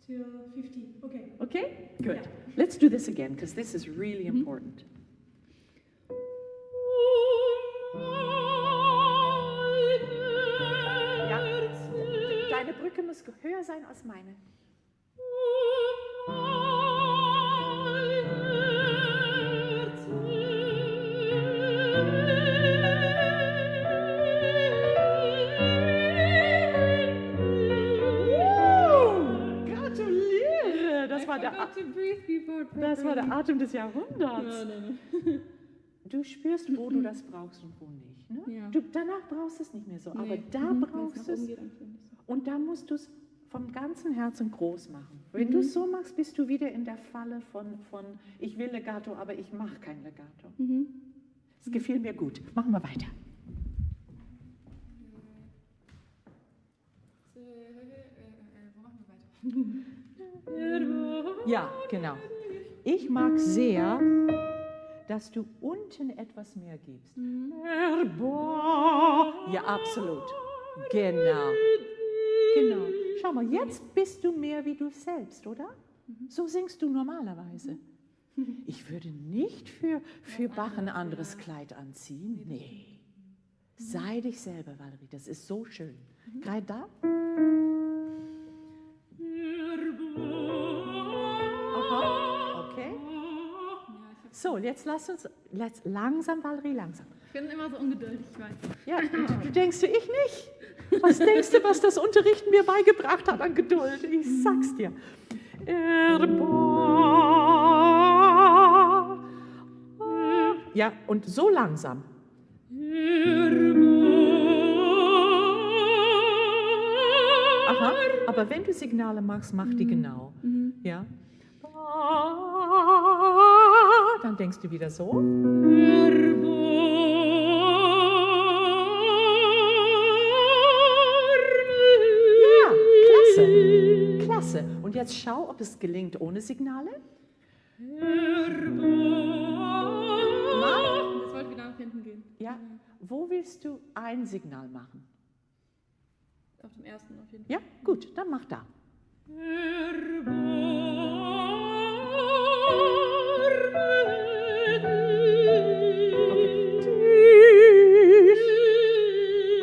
till 15. Okay. okay, good. Yeah. Let's do this again, because this is really important. Ja, deine Brücke muss höher sein als meine. Gratuliere! Das war der Atem des Jahrhunderts. Du spürst, wo du das brauchst und wo nicht. Ne? Ja. Danach brauchst du es nicht mehr so, aber Nee. da Wenn brauchst nach du es. oben geht, dann finde ich es. Und da musst du es vom ganzen Herzen groß machen. Wenn du es so machst, bist du wieder in der Falle von ich will Legato, aber ich mache kein Legato. Das gefiel mir gut. Machen wir weiter. Wo machen wir weiter? Ja, genau. Ich mag sehr, dass du unten etwas mehr gibst. Ja, absolut. Genau. Genau. Schau mal, jetzt bist du mehr wie du selbst, oder? So singst du normalerweise. Ich würde nicht für Bach ein anderes Kleid anziehen. Nee. Sei dich selber, Valerie. Das ist so schön. Gerade da. Aha. Okay. So, jetzt lass uns langsam, Valerie, langsam. Ich bin immer so ungeduldig, ich weiß. Ja, du denkst du, ich nicht? Was denkst du, was das Unterrichten mir beigebracht hat an Geduld? Ich sag's dir. Ja, und so langsam. Aha, aber wenn du Signale machst, mach die genau. Ja. Dann denkst du wieder so. Klasse. Und jetzt schau, ob es gelingt ohne Signale. Das wollte wieder nach hinten gehen. Ja. Wo willst du ein Signal machen? Auf dem ersten auf jeden Fall. Ja, gut, dann mach da.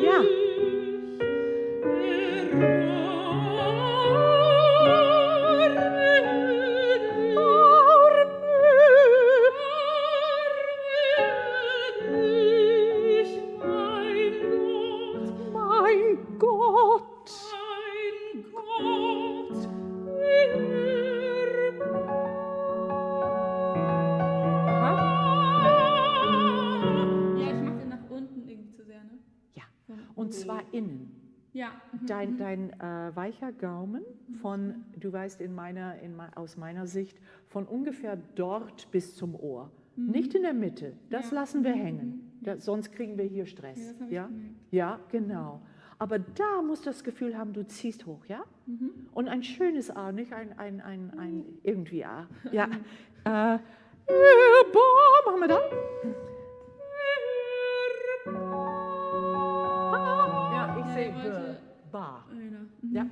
Ja. Mein Gott. Ja, ich mache den nach unten irgendwie zu sehr, ne? Ja, und zwar innen. Ja. Dein weicher Gaumen von, du weißt aus meiner Sicht, von ungefähr dort bis zum Ohr. Nicht in der Mitte, das lassen wir hängen, sonst kriegen wir hier Stress. Ja, das habe ich gemerkt. Ja, genau. Aber da musst du das Gefühl haben, du ziehst hoch, ja? Und ein schönes A, nicht ein irgendwie A. Ja. Machen wir da. Ja, ich sehe Ba. Ja.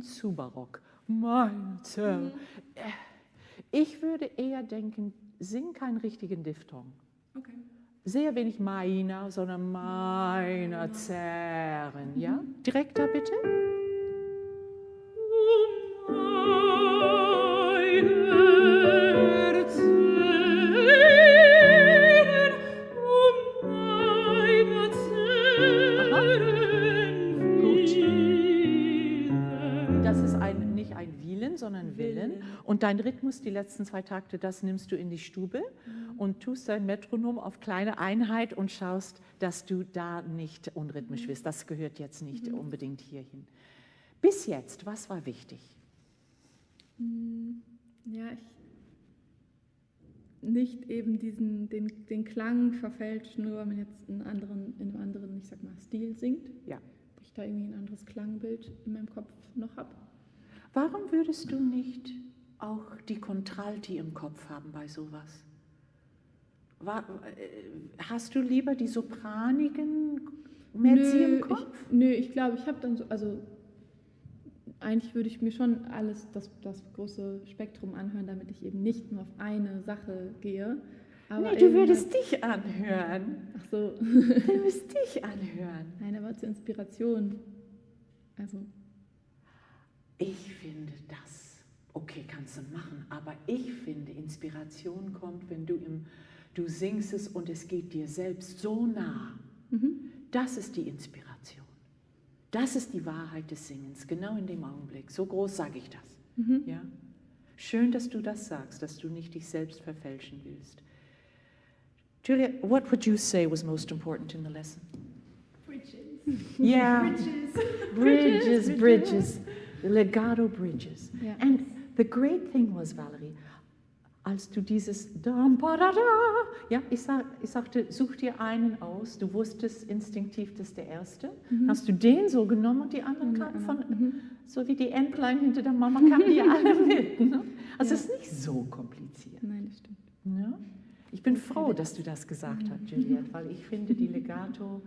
Zu barock. Meine Zell. Ich würde eher denken, sing keinen richtigen Diphthong. Okay. Sehr wenig meiner, sondern meiner Zerren. Ja? Direkt da bitte. Sondern Willen. Und dein Rhythmus, die letzten 2 Takte, das nimmst du in die Stube und tust dein Metronom auf kleine Einheit und schaust, dass du da nicht unrhythmisch wirst. Das gehört jetzt nicht unbedingt hierhin. Bis jetzt, was war wichtig? Ja, nicht eben den Klang verfälschen, nur wenn man jetzt in einem anderen, ich sag mal, Stil singt. Ja. Ob ich da irgendwie ein anderes Klangbild in meinem Kopf noch habe. Warum würdest du nicht auch die Contralti im Kopf haben bei sowas? Hast du lieber die sopranigen Mezzi im Kopf? Ich glaube, ich habe dann so, also eigentlich würde ich mir schon alles, das große Spektrum anhören, damit ich eben nicht nur auf eine Sache gehe. Aber du würdest dich anhören. Ach so. Du würdest dich anhören. Nein, aber zur Inspiration. Also. Ich finde das, okay, kannst du machen, aber ich finde, Inspiration kommt, wenn du singst es und es geht dir selbst so nah. Das ist die Inspiration. Das ist die Wahrheit des Singens, genau in dem Augenblick. So groß sage ich das. Ja? Schön, dass du das sagst, dass du nicht dich selbst verfälschen willst. Julia, what would you say was most important in the lesson? Bridges. Yeah. Bridges. The legato bridges. Yeah. And the great thing was, Valerie, als du dieses ja, ich sagte, such dir einen aus, du wusstest instinktiv, das ist der erste. Hast du den so genommen und die anderen kamen von, so wie die Entlein hinter der Mama, kamen die alle mit. Ne? Also es ist nicht so kompliziert. Nein, das stimmt. Ne? Ich bin froh, dass du das gesagt hast, Juliette, weil ich finde, die Legato,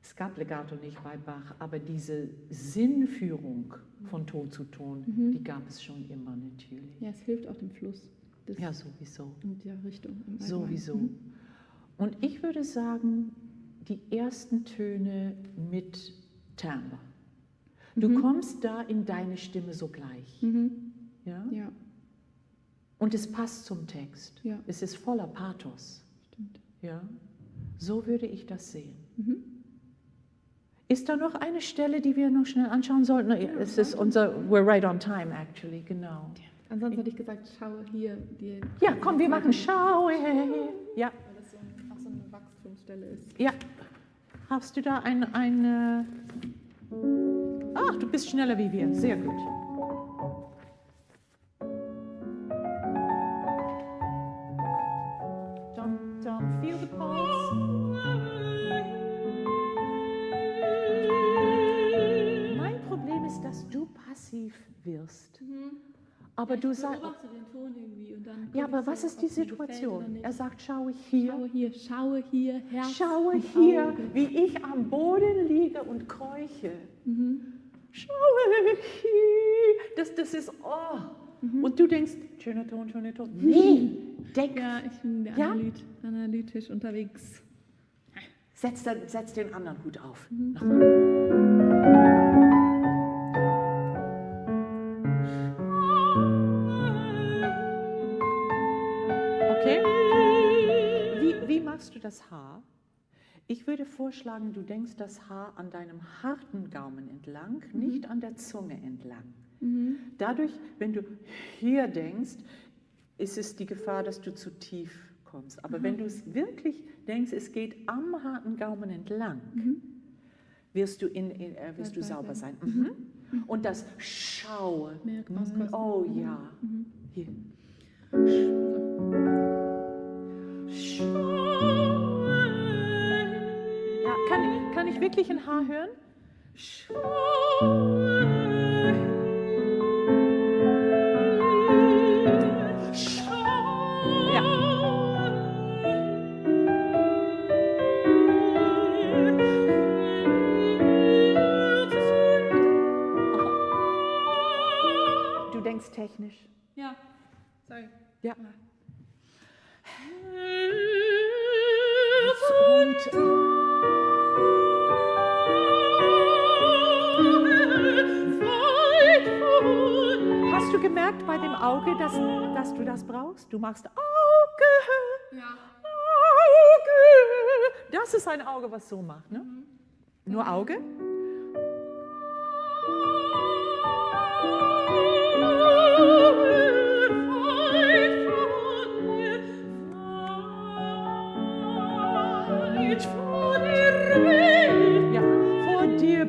es gab Legato nicht bei Bach, aber diese Sinnführung von Ton zu Ton, die gab es schon immer natürlich. Ja, es hilft auch dem Fluss. Ja, sowieso. Und der Richtung. Sowieso. Und ich würde sagen, die ersten Töne mit Timbre. Du kommst da in deine Stimme sogleich. Ja? Ja. Und es passt zum Text. Ja. Es ist voller Pathos. Stimmt. Ja? So würde ich das sehen. Ist da noch eine Stelle, die wir noch schnell anschauen sollten? Es ist we're right on time, actually, genau. Ansonsten hatte ich gesagt, schaue hier. Ja, komm, wir machen Schaue. Ja. Weil das auch so eine Wachstumsstelle ist. Ja. Hast du da eine... Ach, du bist schneller wie wir. Sehr gut. Don't feel the pulse. Mein Problem ist, dass du passiv wirst. Aber du sagst... Ich beobachte den Ton irgendwie und dann... Ja, aber was ist die Situation? Er sagt, schaue hier. Schaue hier, Herz Schaue und hier, Auge. wie ich am Boden liege und keuche. Schaue hier. Das ist, und du denkst, schöner Ton, schöner Ton. Nee, denk, Ja, ich bin Ja? analytisch unterwegs. setz den anderen Hut auf. Okay? Wie machst du das H? Ich würde vorschlagen, du denkst das H an deinem harten Gaumen entlang, nicht an der Zunge entlang. Dadurch, wenn du hier denkst, ist es die Gefahr, dass du zu tief kommst. Aber wenn du es wirklich denkst, es geht am harten Gaumen entlang, wirst du, wirst du sauber sein. Und das Schaue. Mehr rauskosten. Oh ja. Hier. Ja, kann ich wirklich ein H hören? Ja. Du denkst technisch. Ja, sorry. Ja. Hast du gemerkt bei dem Auge, dass du das brauchst? Du machst Auge, Ja. Auge. Das ist ein Auge, was so macht, ne? Nur Auge? Ja, vor dir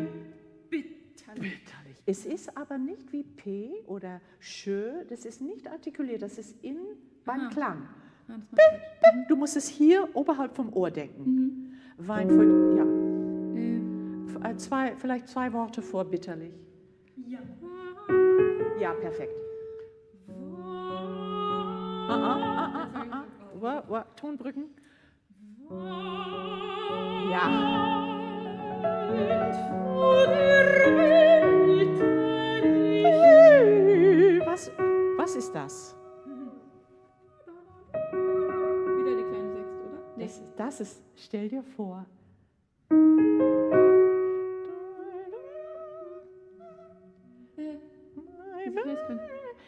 bitterlich. Es ist aber nicht wie P oder Schö, das ist nicht artikuliert, das ist beim Klang. Ah, das macht Sinn. Du musst es hier oberhalb vom Ohr denken. Wein vor, ja. Vielleicht zwei Worte vor bitterlich. Ja. Ja, perfekt. Tonbrücken. Ja. Was ist das? Wieder die kleine Sechste, oder? Das ist, stell dir vor.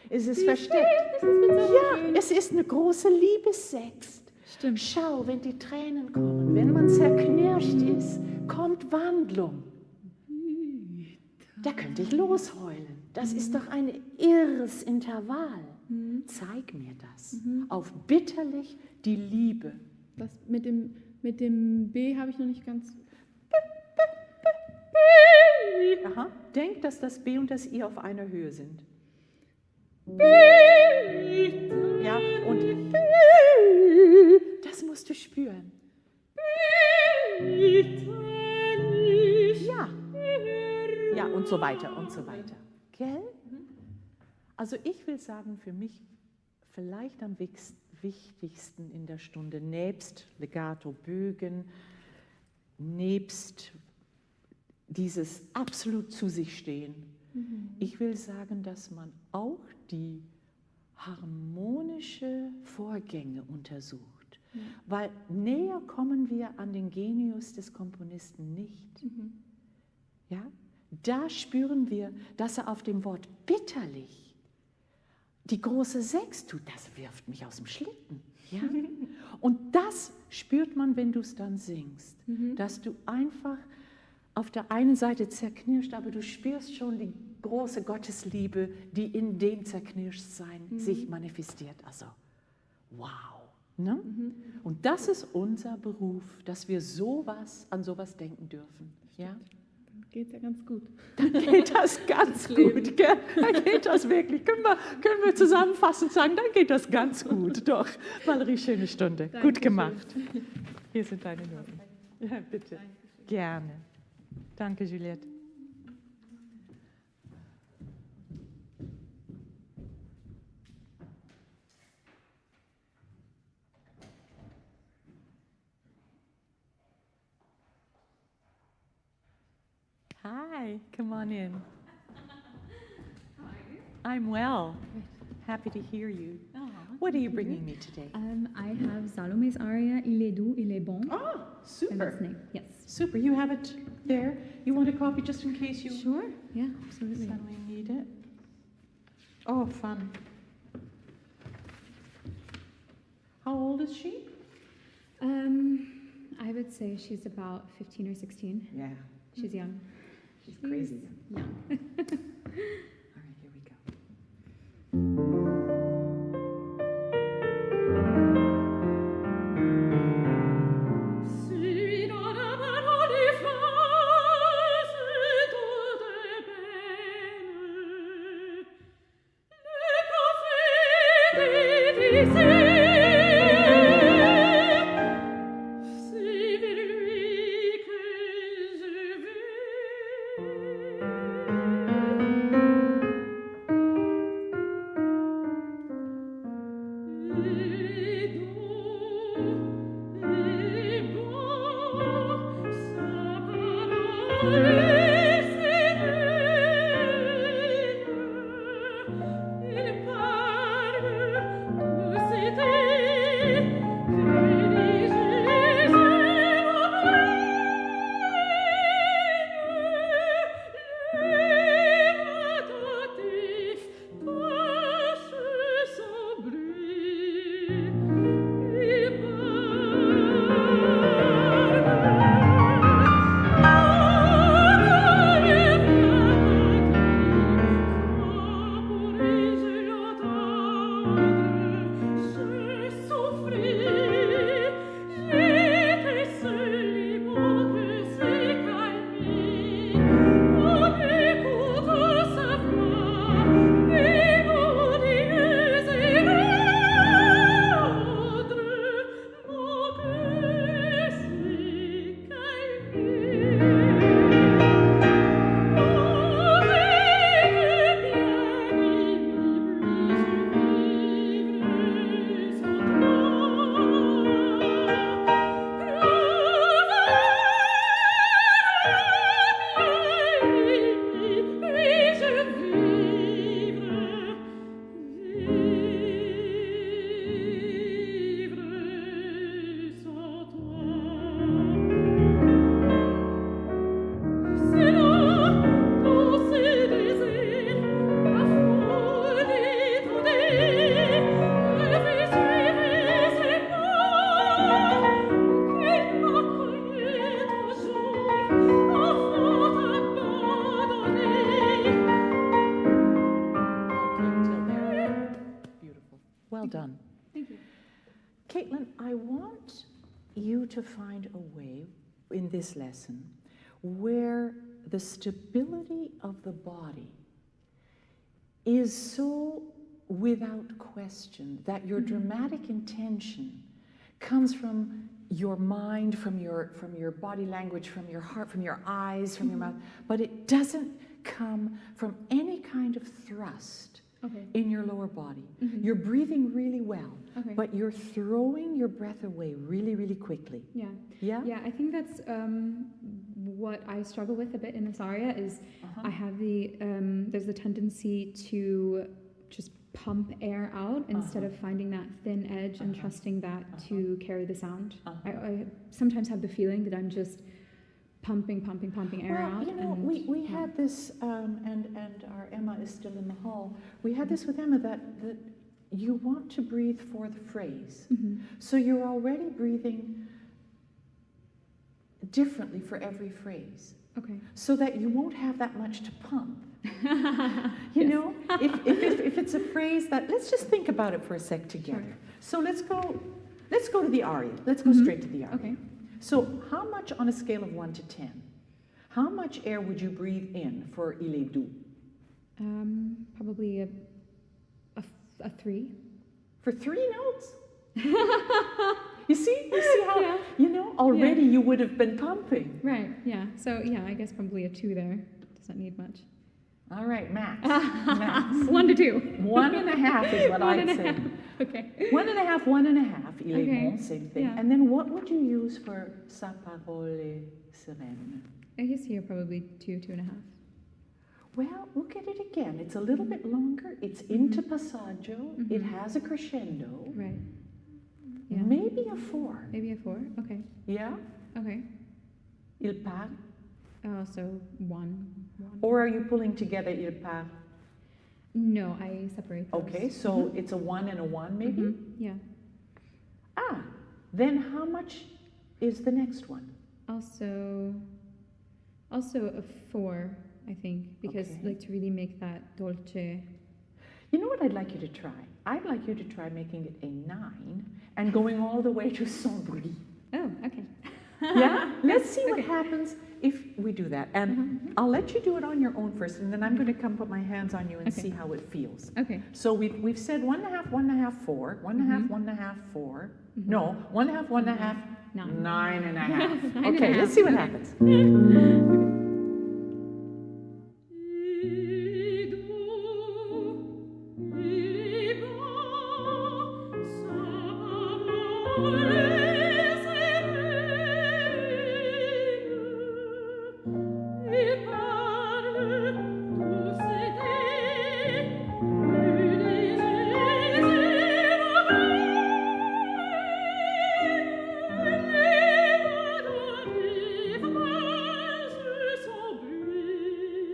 Es ist versteckt. Ja, es ist eine große Liebessext. Stimmt. Schau, wenn die Tränen kommen, wenn man zerknirscht ist, kommt Wandlung. Da könnte ich losheulen. Das ist doch ein irres Intervall. Zeig mir das. Auf bitterlich die Liebe. Das mit dem B habe ich noch nicht ganz. Aha. Denk, dass das B und das I auf einer Höhe sind. Ja, und das musst du spüren. Ja. Ja, und so weiter und so weiter. Gell? Also ich will sagen, für mich vielleicht am wichtigsten in der Stunde, nebst Legato Bögen, nebst dieses absolut zu sich stehen. Ich will sagen, dass man auch die harmonische Vorgänge untersucht, weil näher kommen wir an den Genius des Komponisten nicht. Ja? Da spüren wir, dass er auf dem Wort bitterlich die große Sechs tut. Das wirft mich aus dem Schlitten. Ja? Und das spürt man, wenn du es dann singst, dass du einfach auf der einen Seite zerknirscht, aber du spürst schon die große Gottesliebe, die in dem Zerknirschtsein sich manifestiert. Also, wow. Ne? Und das ist unser Beruf, dass wir an sowas denken dürfen. Ja? Dann geht es ja ganz gut. Dann geht das ganz gut. Gell? Dann geht das wirklich. Können wir zusammenfassend sagen, dann geht das ganz gut. Doch, Valerie, schöne Stunde. Dankeschön. Gut gemacht. Hier sind deine Noten. Ja, bitte. Dankeschön. Gerne. Danke, Juliette. Hi, come on in. I'm well. Happy to hear you. Oh, What are you bringing me today? I have Salome's aria, Il est doux, il est bon. Oh, And super. that's name. Yes. Super. You have it there. You want a copy just in case you Sure. Yeah, absolutely. suddenly need it? Oh, fun. How old is she? I would say she's about 15 or 16. Yeah, She's young. she's crazy. Young. All right, here we go. Well done. Thank you. Caitlin, I want you to find a way in this lesson where the stability of the body is so without question that your dramatic intention comes from your mind, from your body language, from your heart, from your eyes, from your mouth, but it doesn't come from any kind of thrust in your lower body. You're breathing really well, but you're throwing your breath away really, really quickly. Yeah. Yeah? Yeah, I think that's what I struggle with a bit in this aria is I have there's the tendency to just pump air out instead of finding that thin edge and trusting that to carry the sound. I sometimes have the feeling that I'm just pumping air out. You know, we had this, and our Emma is still in the hall. We had this with Emma that you want to breathe for the phrase. So you're already breathing differently for every phrase. Okay. So that you won't have that much to pump. You know, if it's a phrase that, let's just think about it for a sec together. Sure. So let's go to the aria. Let's go straight to the aria. Okay. So how much on a scale of 1 to 10? How much air would you breathe in for Il est doux? Probably a 3. For 3 notes? You see how, you know, already Yeah. you would have been pumping. Right, yeah. So, yeah, I guess probably a 2 there. Doesn't need much. All right, max. Max. 1 to 2. 1.5 is what I'd say. Okay. 1.5, 1.5. Il est bon, same thing. Yeah. And then what would you use for sa parole est sereine? I guess here probably 2, 2.5. Well, look at it again. It's a little bit longer. It's into passaggio. It has a crescendo. Right. Yeah. Maybe a 4. Maybe a 4. Okay. Yeah? Okay. Il par. Oh, so 1. Or are you pulling together il par? No, I separate those. Okay, so it's a 1 and a 1 maybe? Yeah. Ah, then how much is the next one? Also a 4, I think, because Okay. like to really make that dolce. You know what I'd like you to try? I'd like you to try making it a 9 and going all the way to sans bruit. Oh, okay. Yeah? Let's see what Okay. happens if we do that. And I'll let you do it on your own first, and then I'm going to come put my hands on you and Okay. see how it feels. Okay. So we've said 1.5, 1.5, 4, 1.5, 1.5, 4. No, 1.5, 1.5, 9.5. Okay, let's see what happens.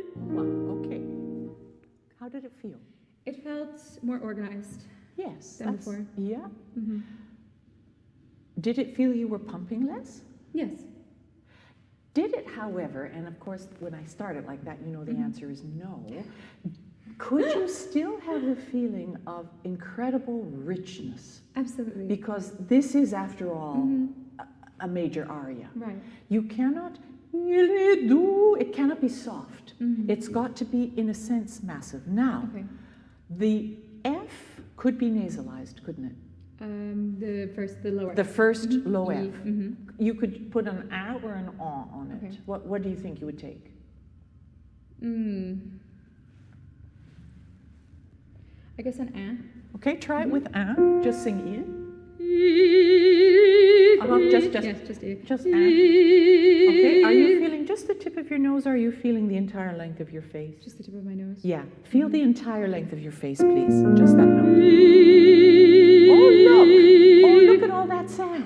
Okay. How did it feel? It felt more organized. Yes. Than before. Yeah. Mm-hmm. Did it feel you were pumping less? Yes. Did it, however, and of course when I started like that, you know the Mhm. answer is no, could you still have the feeling of incredible richness? Absolutely. Because this is, after all, Mhm. a major aria. Right. You cannot, it cannot be soft. Mhm. It's got to be, in a sense, massive. Now, Okay. the F could be nasalized, couldn't it? The lower. The first Mhm. low Ye. F. Mhm. You could put an A or an O on it. Okay. What do you think you would take? I guess an A. Okay, try it with A. Just sing it. Just Yes, just A. just A. Okay, are you feeling just the tip of your nose, or are you feeling the entire length of your face? Just the tip of my nose. Yeah, feel the entire length of your face, please. Just that note. Oh, look at all that sound.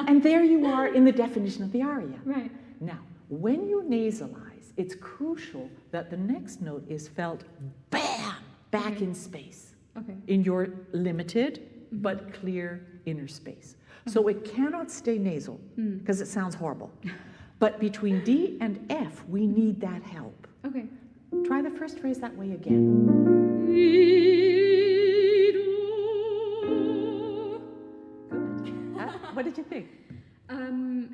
And there you are in the definition of the aria. Right. Now, when you nasalize, it's crucial that the next note is felt, bam, back Okay. in space, Okay. in your limited but clear inner space. So it cannot stay nasal, because it sounds horrible. But between D and F, we need that help. Okay. Try the first phrase that way again. Good. What did you think?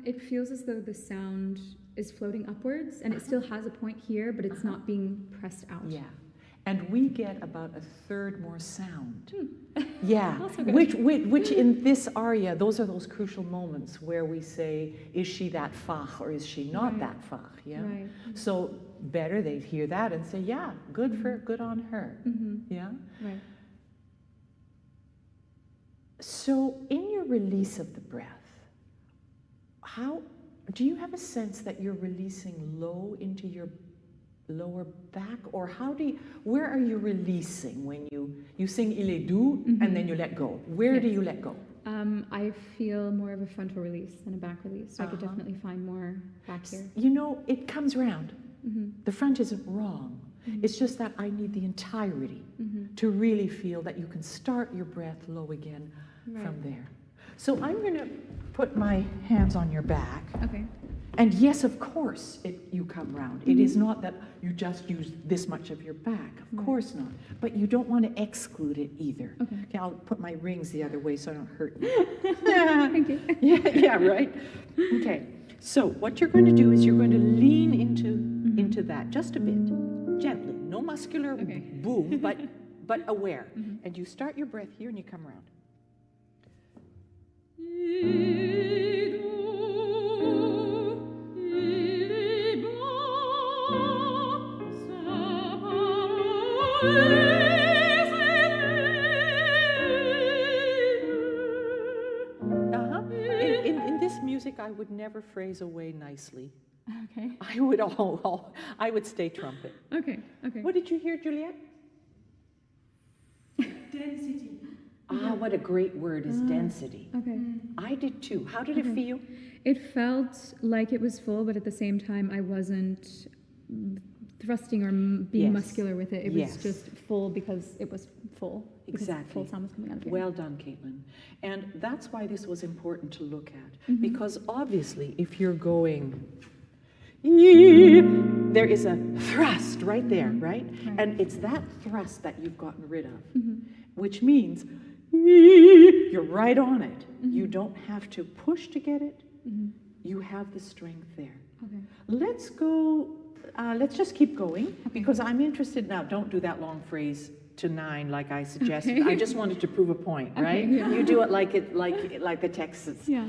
It feels as though the sound is floating upwards, and it still has a point here, but it's not being pressed out. Yeah. And we get about a third more sound. Yeah. Also good. Which in this aria, those are those crucial moments where we say, is she that fach or is she not Right. that fach? Yeah. Right. So better they'd hear that and say, yeah, good on her. Mm-hmm. Yeah. Right. So in your release of the breath, how do you have a sense that you're releasing low into your lower back, or where are you releasing when you sing il est doux and then you let go? Where do Yes. you let go? I feel more of a frontal release than a back release, so I could definitely find more back here. You know, it comes round. Mm-hmm. The front isn't wrong. It's just that I need the entirety to really feel that you can start your breath low again from there. So I'm going to put my hands on your back. Okay. And yes, of course, you come round. It is not that you just use this much of your back. Of course not. But you don't want to exclude it either. Okay. I'll put my rings the other way so I don't hurt you. Thank you. Yeah, right? Okay. So what you're going to do is you're going to lean into that just a bit, gently. No muscular boom, but aware. And you start your breath here and you come around. In this music, I would never phrase away nicely. Okay. I would stay trumpet. Okay. Okay. What did you hear, Juliet? Density. Ah, what a great word is density. Okay. I did too. How did it feel? It felt like it was full, but at the same time, I wasn't thrusting or being Yes. muscular with it. It Yes. was just full because it was full. Because Exactly. full sound was coming out of it. Well done, Caitlin. And that's why this was important to look at. Mm-hmm. Because obviously, if you're going, there is a thrust right there, right? Right. And it's that thrust that you've gotten rid of, Mm-hmm. which means you're right on it. Mm-hmm. You don't have to push to get it. You have the strength there. Okay. Let's go, let's just keep going, because I'm interested now. Don't do that long phrase to 9 like I suggested. Okay. I just wanted to prove a point, right? yeah. You do it like the text Yeah.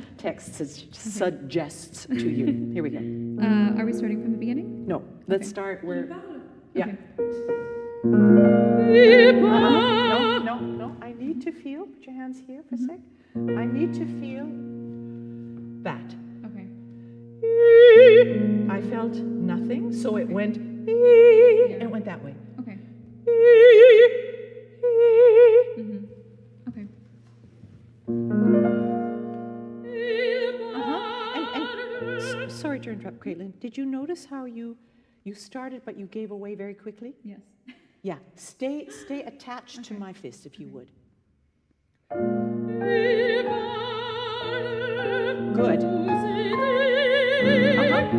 suggests to you. Here we go. Are we starting from the beginning? No, let's start where, yeah. Okay. No, I need to feel, put your hands here for a sec. I need to feel that. Okay. I felt nothing, so it went, and it went that way. Okay. Okay. Sorry to interrupt, Caitlin. Did you notice how you started, but you gave away very quickly? Yes. Yeah. Stay attached to my fist, if you would. Good.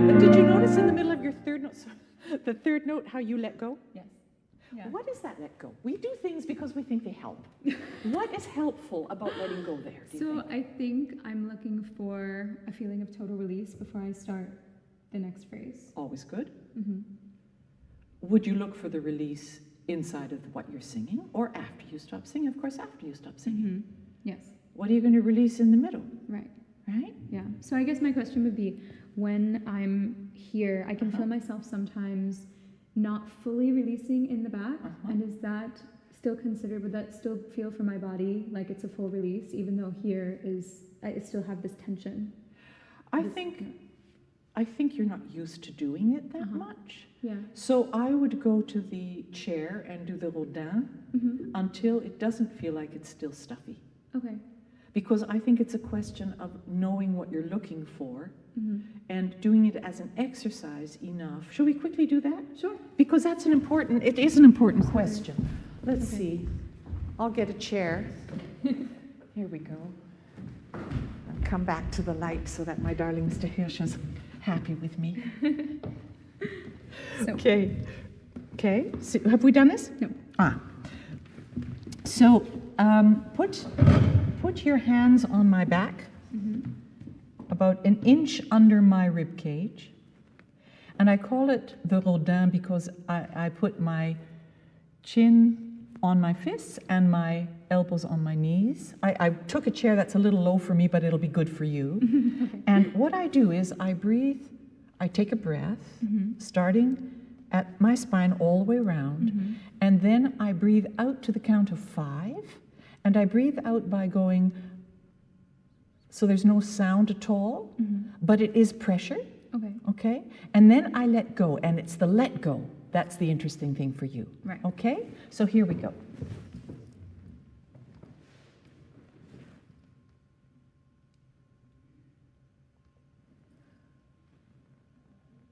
But did you notice in the middle of your third note, the third note, how you let go? Yes. Yeah. What is that let go? We do things because we think they help. What is helpful about letting go there? Do you So think? I think I'm looking for a feeling of total release before I start the next phrase. Always good. Mm-hmm. Would you look for the release inside of what you're singing, or after you stop singing? Of course, after you stop singing. Mm-hmm. Yes. What are you going to release in the middle? Right. Right? Yeah. So I guess my question would be, when I'm here, I can Uh-huh. feel myself sometimes not fully releasing in the back. Uh-huh. And is that still considered, would that still feel for my body like it's a full release, even though here I still have this tension? I think you're not used to doing it that Uh-huh. much. Yeah. So I would go to the chair and do the rodin Mm-hmm. until it doesn't feel like it's still stuffy. Okay. Because I think it's a question of knowing what you're looking for Mm-hmm. and doing it as an exercise enough. Shall we quickly do that? Sure. Because it is an important question. Let's Okay. see. I'll get a chair. Here we go. I'll come back to the light so that my darling Mr. Hirsch is happy with me. So- Okay. Okay. So have we done this? No. So put your hands on my back, about an inch under my rib cage, and I call it the rodin because I put my chin on my fists and my elbows on my knees. I took a chair that's a little low for me, but it'll be good for you. Okay. And what I do is I breathe, I take a breath, starting at my spine all the way around, and then I breathe out to the count of 5, and I breathe out by going, so there's no sound at all, but it is pressure, Okay. okay? And then I let go, and it's the let go that's the interesting thing for you. Right. Okay? So here we go.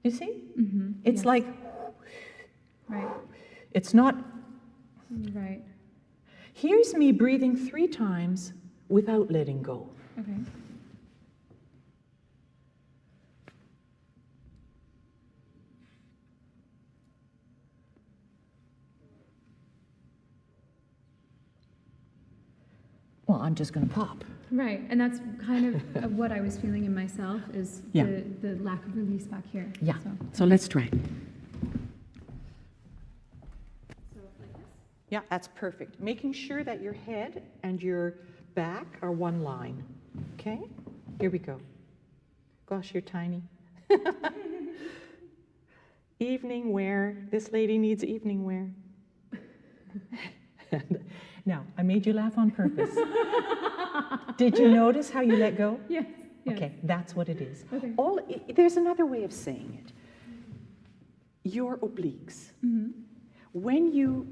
You see? Mm-hmm. It's Yes. like, Right. it's not, Right. here's me breathing 3 times without letting go. Okay. Well, I'm just going to pop. Right, and that's kind of what I was feeling in myself is Yeah. the lack of release back here. Yeah. So, So let's try. Yeah, that's perfect. Making sure that your head and your back are one line. Okay? Here we go. Gosh, you're tiny. Evening wear. This lady needs evening wear. Now, I made you laugh on purpose. Did you notice how you let go? yes. Yes. Okay, that's what it is. Okay. There's another way of saying it. Your obliques. Mm-hmm. When you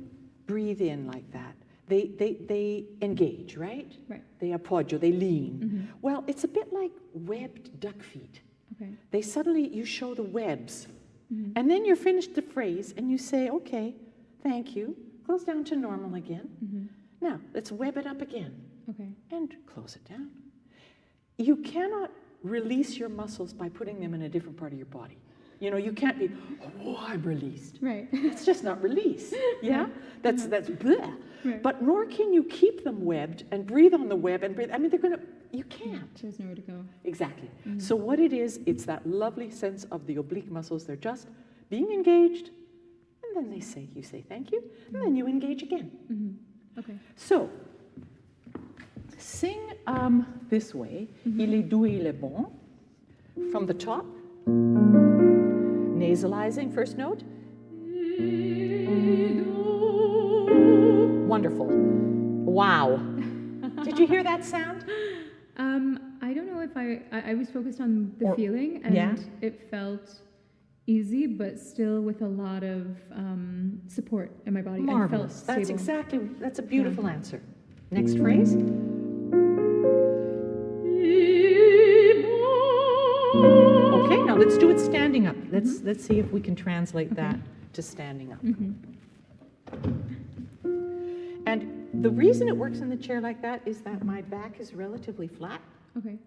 breathe in like that, they engage, right? Right. They appoggio, they lean. Mm-hmm. Well, it's a bit like webbed duck feet. Okay. You show the webs. Mm-hmm. And then you're finished the phrase and you say, okay, thank you. Close down to normal again. Mm-hmm. Now, let's web it up again. Okay. And close it down. You cannot release your muscles by putting them in a different part of your body. You know, you can't be, oh, I'm released. Right. It's just not release. Yeah? That's bleh. Right. But nor can you keep them webbed and breathe on the web and breathe. I mean, you can't. There's nowhere to go. Exactly. Mm-hmm. So what it is, it's that lovely sense of the oblique muscles. They're just being engaged, and then you say thank you, and then you engage again. Mm-hmm. Okay. So, sing this way, il est doux, il est bon, from the top, nasalizing, first note. Wonderful. Wow. Did you hear that sound? I don't know if I was focused on the feeling, and yeah. it felt easy, but still with a lot of support in my body. Marvelous. I felt stable. That's a beautiful answer. Next phrase. Okay, now let's do it standing up. Let's see if we can translate that to standing up. Mm-hmm. And the reason it works in the chair like that is that my back is relatively flat. Okay.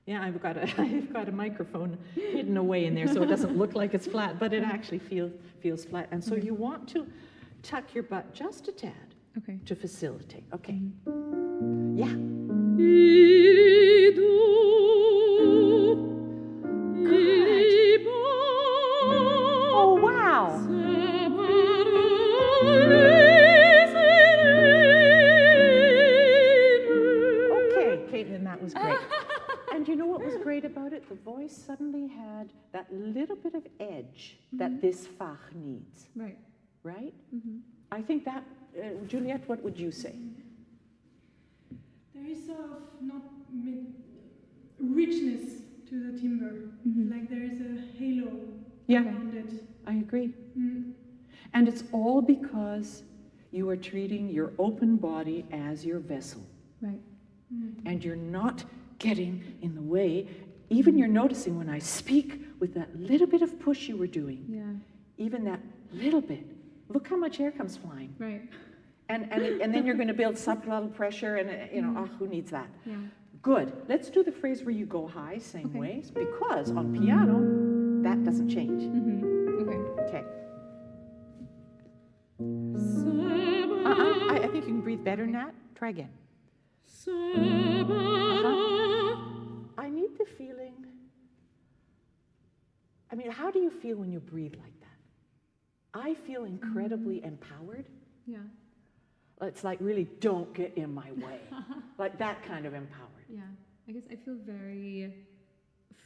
Yeah, I've got a microphone hidden away in there so it doesn't look like it's flat, but it actually feels flat. And so you want to tuck your butt just a tad Okay. to facilitate. Okay. Mm-hmm. Yeah. Good. Oh, wow. Okay, Caitlin, that was great. And you know what was great about it? The voice suddenly had that little bit of edge that this fach needs, Right. right? Mm-hmm. I think that, Juliette, what would you say? There is richness to the timbre, like there is a halo around it. I agree. Mm. And it's all because you are treating your open body as your vessel. Right. And you're not getting in the way. Even you're noticing when I speak with that little bit of push you were doing, Yeah. even that little bit, look how much air comes flying. Right. And then you're going to build subglottal pressure, and who needs that? Yeah. Good. Let's do the phrase where you go high, same ways, because on piano, that doesn't change. Mm-hmm. Okay. Okay. I think you can breathe better than that. Try again. I need the feeling. I mean, how do you feel when you breathe like that? I feel incredibly empowered. Yeah. It's like really don't get in my way. Like that kind of empowered. Yeah. I guess I feel very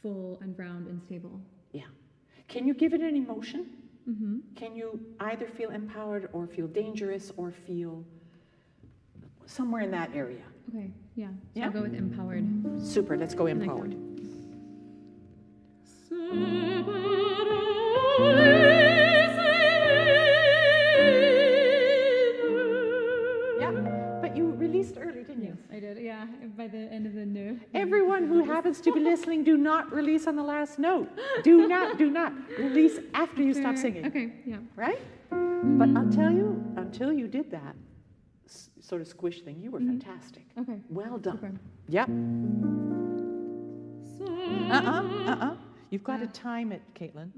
full and round and stable. Yeah. Can you give it an emotion? Mm-hmm. Can you either feel empowered or feel dangerous or feel somewhere in that area? Okay. Yeah. So Yeah? I'll go with empowered. Super, let's go like that. empowered. Yeah, but you released early, didn't you? Yes, I did. Yeah. By the end of the no. Everyone who happens to be listening, do not release on the last note. Do not release after you stop singing. Okay. Yeah. Right? But I'll tell you, until you did that sort of squish thing, you were fantastic. Okay. Well done. Super. Yep. You've got to time it, Caitlin.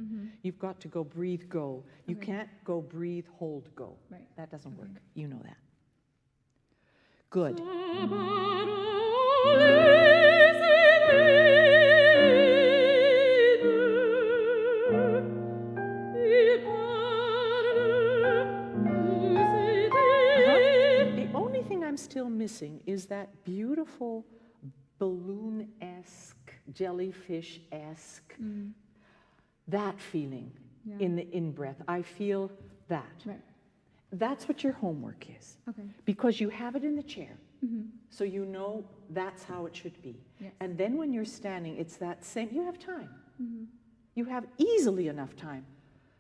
You've got to go breathe, go. You can't go breathe, hold, go. Right. That doesn't work. You know that. Good. The only thing I'm still missing is that beautiful balloon-esque, jellyfish-esque, that feeling in the in-breath. I feel that. Right. That's what your homework is. Okay. Because you have it in the chair. Mm-hmm. So you know that's how it should be. Yes. And then when you're standing, it's that same, you have time. Mm-hmm. You have easily enough time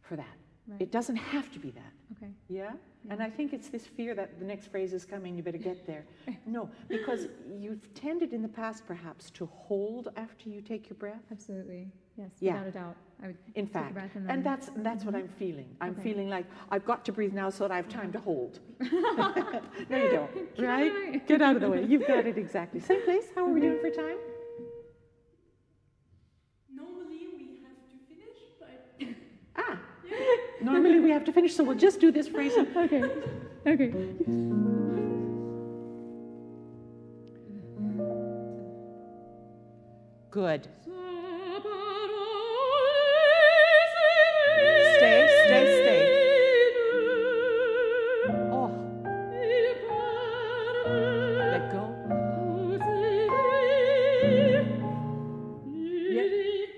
for that. Right. It doesn't have to be that. Okay. Yeah? Yeah. And I think it's this fear that the next phrase is coming, you better get there. No, because you've tended in the past perhaps to hold after you take your breath. Absolutely. Yes. Yeah. Without a doubt. I would In take a fact, breath and that's what I'm feeling. I'm Okay. feeling like I've got to breathe now so that I have time to hold. No, you don't, Get out of the way. right? Get out of the way. You've got it exactly. Same place. How are we doing for time? Normally we have to finish, but Ah, normally we have to finish, so we'll just do this phrase. Okay. Okay. Good. Stay, stay, stay. Oh. Let go.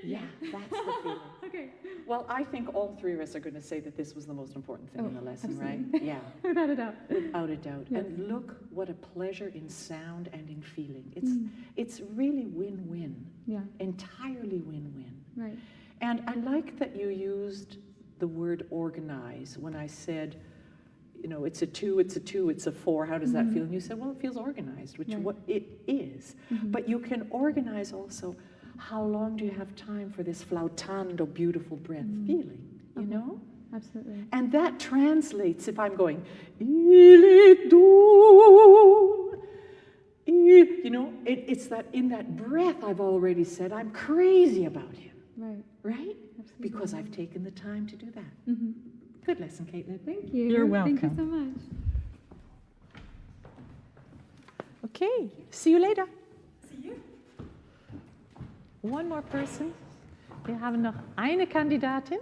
Yeah, that's the feeling. Okay. Well, I think all three of us are going to say that this was the most important thing in the lesson, absolutely. right? Yeah, Without a doubt. without a doubt. Yes. And look what a pleasure in sound and in feeling. It's really win-win, Yeah. entirely win-win. Right. And I like that you used the word organize when I said, you know, it's a 2, it's a 2, it's a 4, how does that feel? And you said, well, it feels organized, which Right. what it is. But you can organize also, how long do you have time for this flautando, beautiful breath feeling, you know? Absolutely. And that translates, if I'm going, il est doux, you know, it's that in that breath I've already said, I'm crazy about him, Right. right? Absolutely. Because I've taken the time to do that. Mm-hmm. Good lesson, Caitlin. Thank you. You're Thank you welcome. so much. Okay, see you later. see you. One more person. Wir haben noch eine Kandidatin.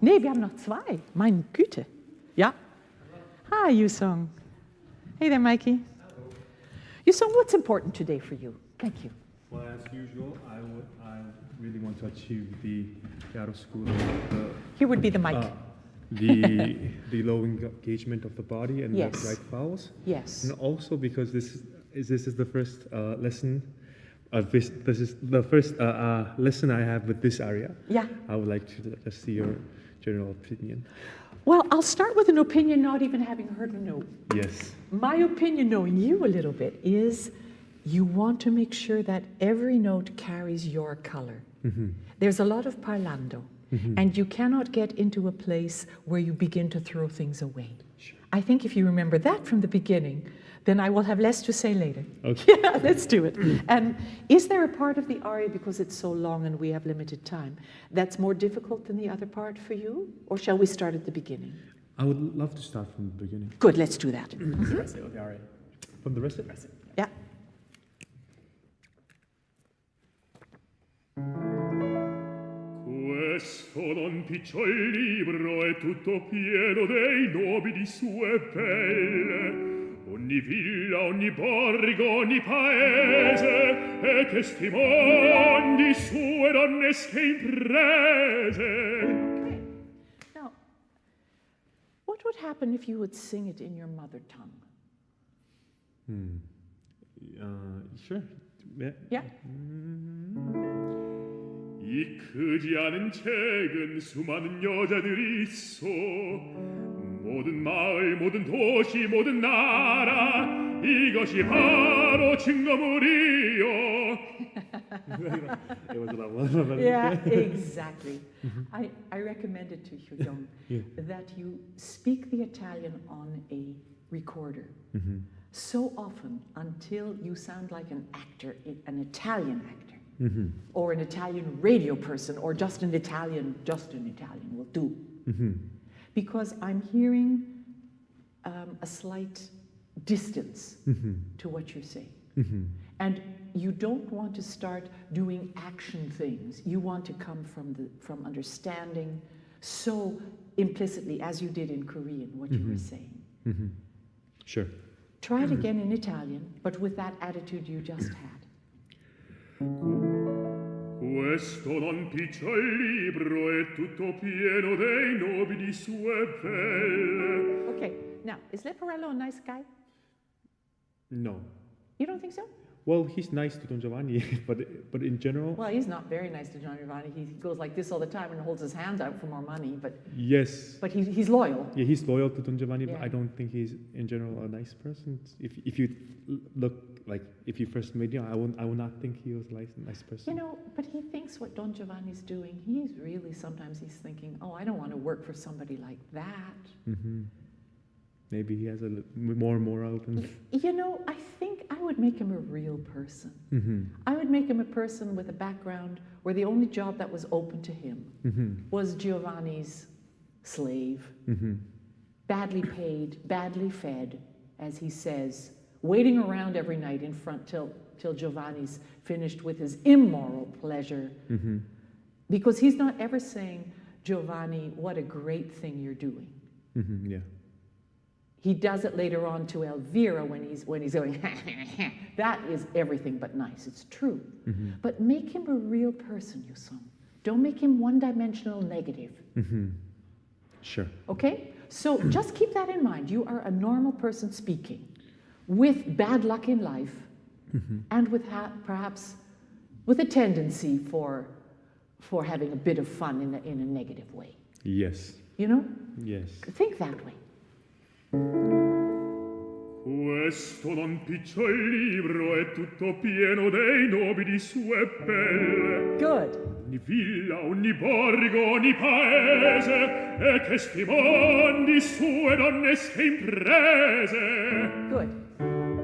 Nee, wir haben noch zwei. Meine Güte. Ja. Hi, Yusong. Hey there, Mikey. Yusong, what's important today for you? Thank you. Well, as usual, I really want to achieve the chiaroscuro, Here would be the mic. the low engagement of the body and Yes. the right vowels. Yes. And also because this is the first lesson. This is the first lesson I have with this area. Yeah. I would like to just see your general opinion. Well, I'll start with an opinion not even having heard a note. Yes. My opinion, knowing you a little bit, is you want to make sure that every note carries your color. There's a lot of parlando, and you cannot get into a place where you begin to throw things away. Sure. I think if you remember that from the beginning, then I will have less to say later. Okay. Yeah, let's do it. And is there a part of the aria, because it's so long and we have limited time, that's more difficult than the other part for you? Or shall we start at the beginning? I would love to start from the beginning. Good, let's do that. The rest of the aria. From the rest of it? Rest it. Yeah. Questo non picciol libro è tutto pieno dei nobili sue belle. Ogni villa, ogni borgo, ogni paese è testimoni sue donnesche imprese. Now, what would happen if you would sing it in your mother tongue? Sure. Yeah. Yeah? 이 크지 않은 책은 수많은 여자들이 있어 모든 마을 모든 도시 모든 나라 이것이 바로 증거물이요. It was about one. Yeah, exactly. I recommend it to you, Young, Yeah. that you speak the Italian on a recorder so often until you sound like an actor, an Italian actor. Or an Italian radio person, or just an Italian will do. Because I'm hearing a slight distance to what you're saying. And you don't want to start doing action things. You want to come from understanding so implicitly, as you did in Korean, what you were saying. Sure. Try it again in Italian, but with that attitude you just had. Questo non picciol libro è tutto pieno dei nobili sue pelle. Okay, now, is Leporello a nice guy? No. You don't think so? Well, he's nice to Don Giovanni, but in general, Well, he's not very nice to John Giovanni. He goes like this all the time and holds his hands out for more money, but yes. he's loyal. Yeah, he's loyal to Don Giovanni, but Yeah. I don't think he's in general a nice person. If you look like if you first met him, I would not think he was a nice person. You know, but he thinks what Don Giovanni's doing, sometimes he's thinking, oh, I don't want to work for somebody like that. Mm-hmm. Maybe he has a more moral than. You know, I think I would make him a real person. Mm-hmm. I would make him a person with a background where the only job that was open to him was Giovanni's slave, badly paid, badly fed, as he says, waiting around every night in front till Giovanni's finished with his immoral pleasure. Because he's not ever saying, Giovanni, what a great thing you're doing. Yeah. He does it later on to Elvira when he's going, that is everything but nice. It's true. But make him a real person, Yusung. Don't make him one-dimensional negative. Sure. Okay? So just keep that in mind. You are a normal person speaking with bad luck in life and with perhaps with a tendency for having a bit of fun in a negative way. Yes. You know? Yes. Think that way. Questo non picciol libro è tutto pieno dei nobili sue pelle. Good. Ogni villa, ogni borgo, ogni paese, e testimoni sue donnesche imprese. Good.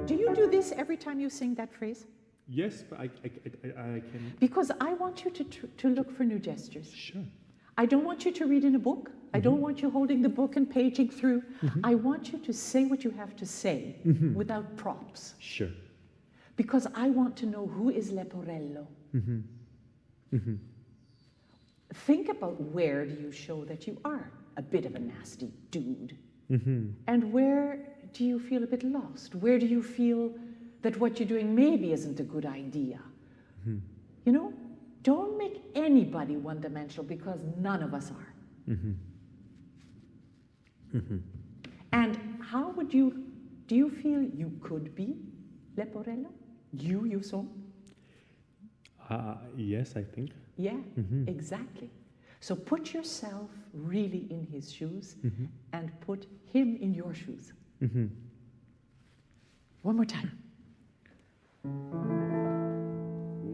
Do you do this every time you sing that phrase? Yes, but I can. Because I want you to look for new gestures. Sure. I don't want you to read in a book. I don't want you holding the book and paging through. I want you to say what you have to say without props. Sure. Because I want to know who is Leporello. Think about where do you show that you are a bit of a nasty dude. And where do you feel a bit lost? Where do you feel that what you're doing maybe isn't a good idea? You know, don't make anybody one-dimensional because none of us are. And how would do you feel you could be Leporello? You so? Yes, I think. Yeah, exactly. So put yourself really in his shoes and put him in your shoes. One more time.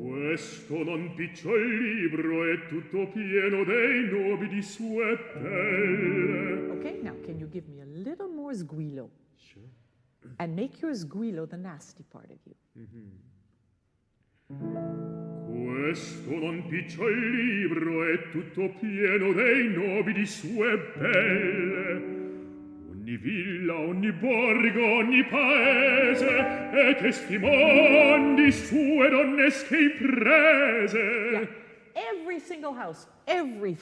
Questo non picciol libro è tutto pieno dei nobili sue pelle. Okay, now can you give me a little more sguillo? Sure. And make your sguillo the nasty part of you. Questo non picciol libro è tutto pieno dei nobili sue pelle. Ogni villa, ogni borgo, ogni paese, e testimoni sue donnesche imprese. Yeah. Every single house, every.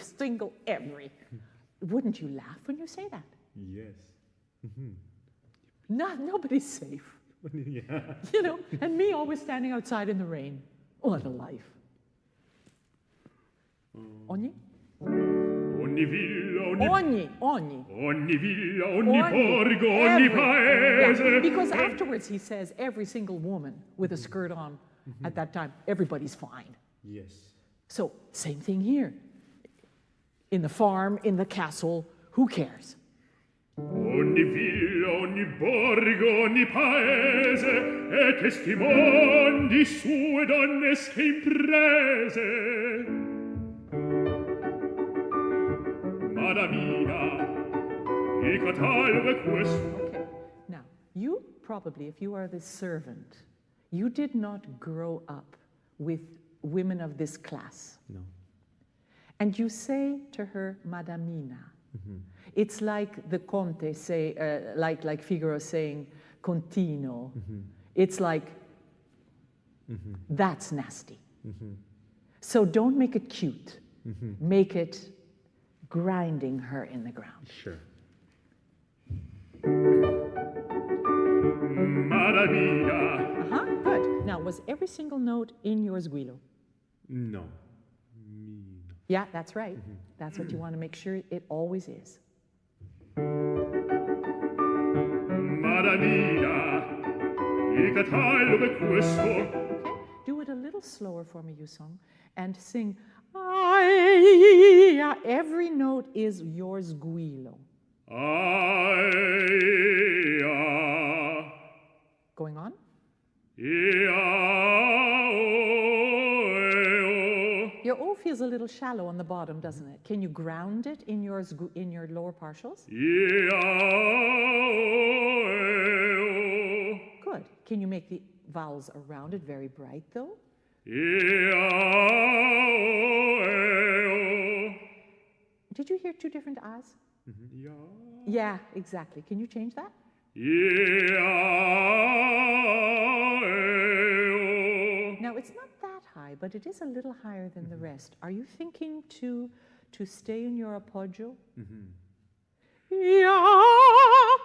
Wouldn't you laugh when you say that? Yes. Nobody's safe. Yeah. You know, and me always standing outside in the rain. What a life. Ogni? Ogni villa, ogni villa, ogni borgo, ogni paese. Yeah, because afterwards he says every single woman with a skirt on at that time, everybody's fine. Yes. So, same thing here. In the farm, in the castle, who cares? Ogni villa, ogni borgo, ogni paese, e testimoni sue donnesche imprese. Madamina, il catalogo è questo. Okay, now, you probably, if you are the servant, you did not grow up with women of this class. No. And you say to her, Madamina. It's like the Conte say, like Figaro saying, Contino. It's like, that's nasty. So don't make it cute. Make it grinding her in the ground. Sure. Madamina. Good. Now, was every single note in your sguillo? No. Yeah, that's right. That's what you want to make sure it always is. Okay, do it a little slower for me, Yusong, and sing. Every note is your sguilo. Going on. Your O feels a little shallow on the bottom, doesn't it? Can you ground it in your lower partials? Good. Can you make the vowels around it very bright, though? Did you hear two different A's? Yeah, exactly. Can you change that? Now, it's not that high, but it is a little higher than the rest. Are you thinking to stay in your appoggio?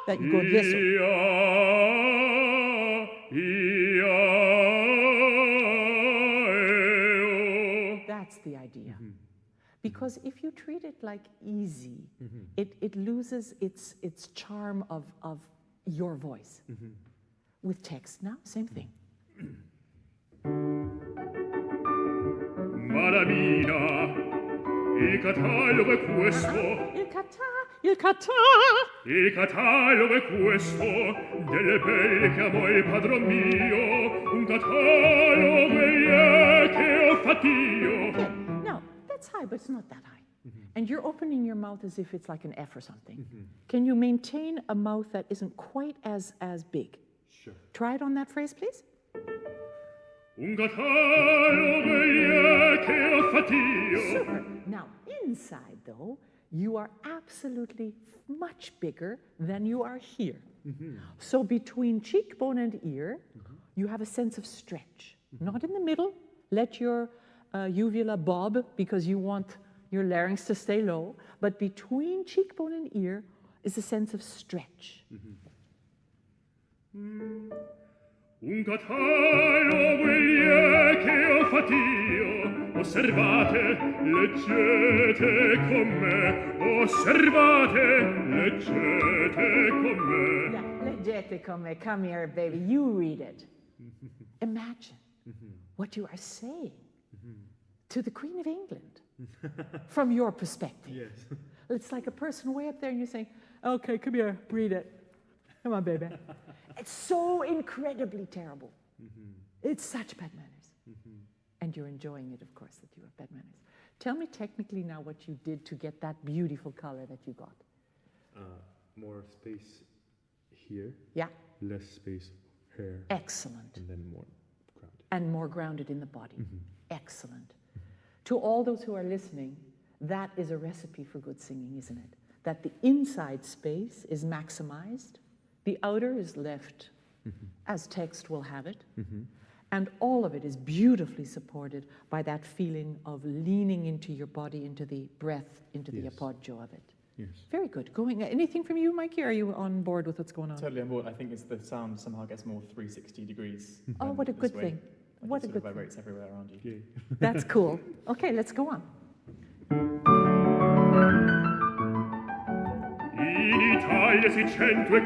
That you go this way. That's the idea. Because if you treat it like easy, it loses its charm of your voice. With text now, same thing. Maramina, il catalogo è questo. Il catalogo è questo delle belle che amò il padron mio. Un catalogo che ho fatto io. Okay. Now, that's high, but it's not that high. And you're opening your mouth as if it's like an F or something. Can you maintain a mouth that isn't quite as big? Sure. Try it on that phrase, please. Un catalogo che ho fatto io. Super. Now, inside, though, you are absolutely much bigger than you are here. So between cheekbone and ear, you have a sense of stretch. Not in the middle. Let your uvula bob because you want your larynx to stay low. But between cheekbone and ear is a sense of stretch. Un catalogo che ho fatto io. Osservate, leggete con me. Osservate, leggete con me. Yeah, leggete con me. Come here, baby. You read it. Imagine what you are saying to the Queen of England from your perspective. Yes. It's like a person way up there and you're saying, okay, come here, read it. Come on, baby. It's so incredibly terrible. It's such bad manners. And you're enjoying it, of course, that you have bad manners. Tell me technically now what you did to get that beautiful color that you got. More space here. Yeah. Less space here. Excellent. And then more grounded. And more grounded in the body. Excellent. To all those who are listening, that is a recipe for good singing, isn't it? That the inside space is maximized, the outer is left as text will have it, and all of it is beautifully supported by that feeling of leaning into your body, into the breath, into the appoggio of it. Yes. Very good. Anything from you, Mikey? Are you on board with what's going on? Totally on board. I think it's the sound somehow gets more 360 degrees. Oh, what a good thing. Like What it a sort good of thing. vibrates everywhere around you. Yay. That's cool. Okay, let's go on. In Italia si 140.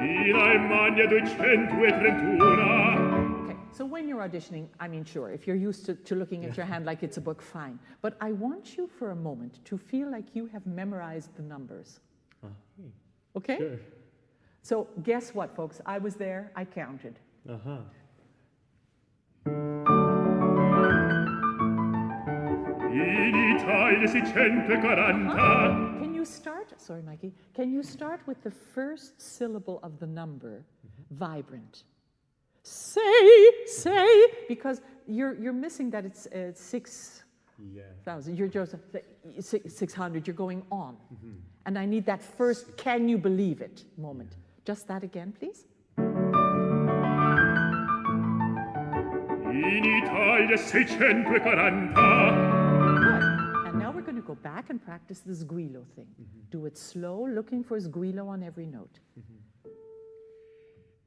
In Almania 231. Okay, so when you're auditioning, I mean, sure, if you're used to looking at your hand like it's a book, fine. But I want you for a moment to feel like you have memorized the numbers. Okay? Sure. So guess what, folks? I was there, I counted. In Italia si 140. Can you start, sorry, Mikey, can you start with the first syllable of the number, vibrant? Say, because you're missing that it's 6,000. You're just 600, you're going on. And I need that first, can you believe it moment. Just that again, please. In Italia 640. Good. And now we're going to go back and practice the sguillo thing. Do it slow, looking for sguillo on every note.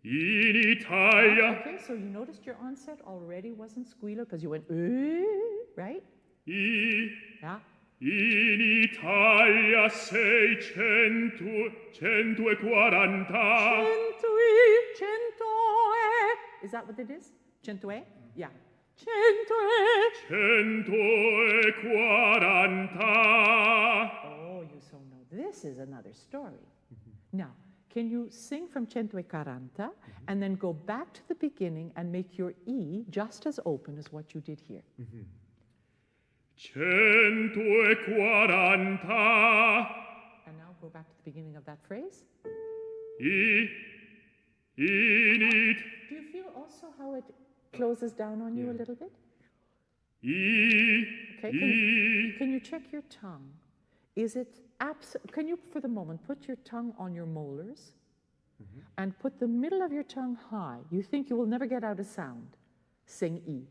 In Italia. Okay, so you noticed your onset already wasn't squealer because you went, right? Yeah. In Italia 640. Is that what it is? Centoe? Yeah. 140. Oh, you so know. This is another story. Now, can you sing from 140 and then go back to the beginning and make your E just as open as what you did here? 140. And now go back to the beginning of that phrase. In it. Do you feel also how it closes down on you a little bit? Okay, can you check your tongue? Is it can you, for the moment, put your tongue on your molars and put the middle of your tongue high? You think you will never get out a sound. Sing E.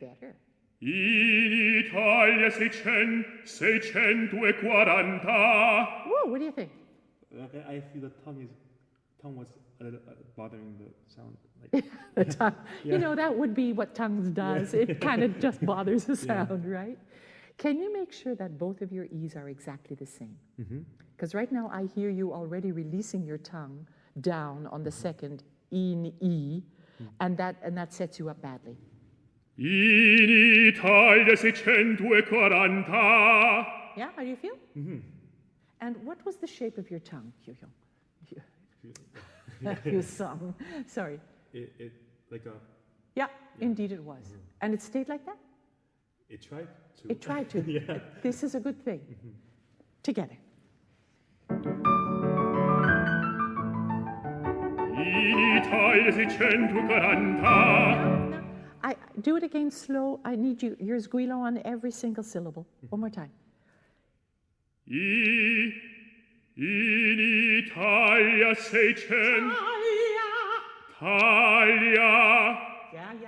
Better. In Italia 640. Whoa, what do you think? I feel the tongue was a little bothering the sound. Like, The tongue. You know, that would be what tongues does. It kind of just bothers the sound, right? Can you make sure that both of your E's are exactly the same? Because right now I hear you already releasing your tongue down on the second in E, and that sets you up badly. In Italia 640. Yeah, how do you feel? And what was the shape of your tongue, Hyo-hyung? You sung. Sorry. it like a. Yeah, indeed it was. And it stayed like that? It tried to. It tried to. Yeah. This is a good thing. Together. In Italia 640. I do it again slow. I need you. Here's squillo on every single syllable. One more time. In Italia 600. Italia.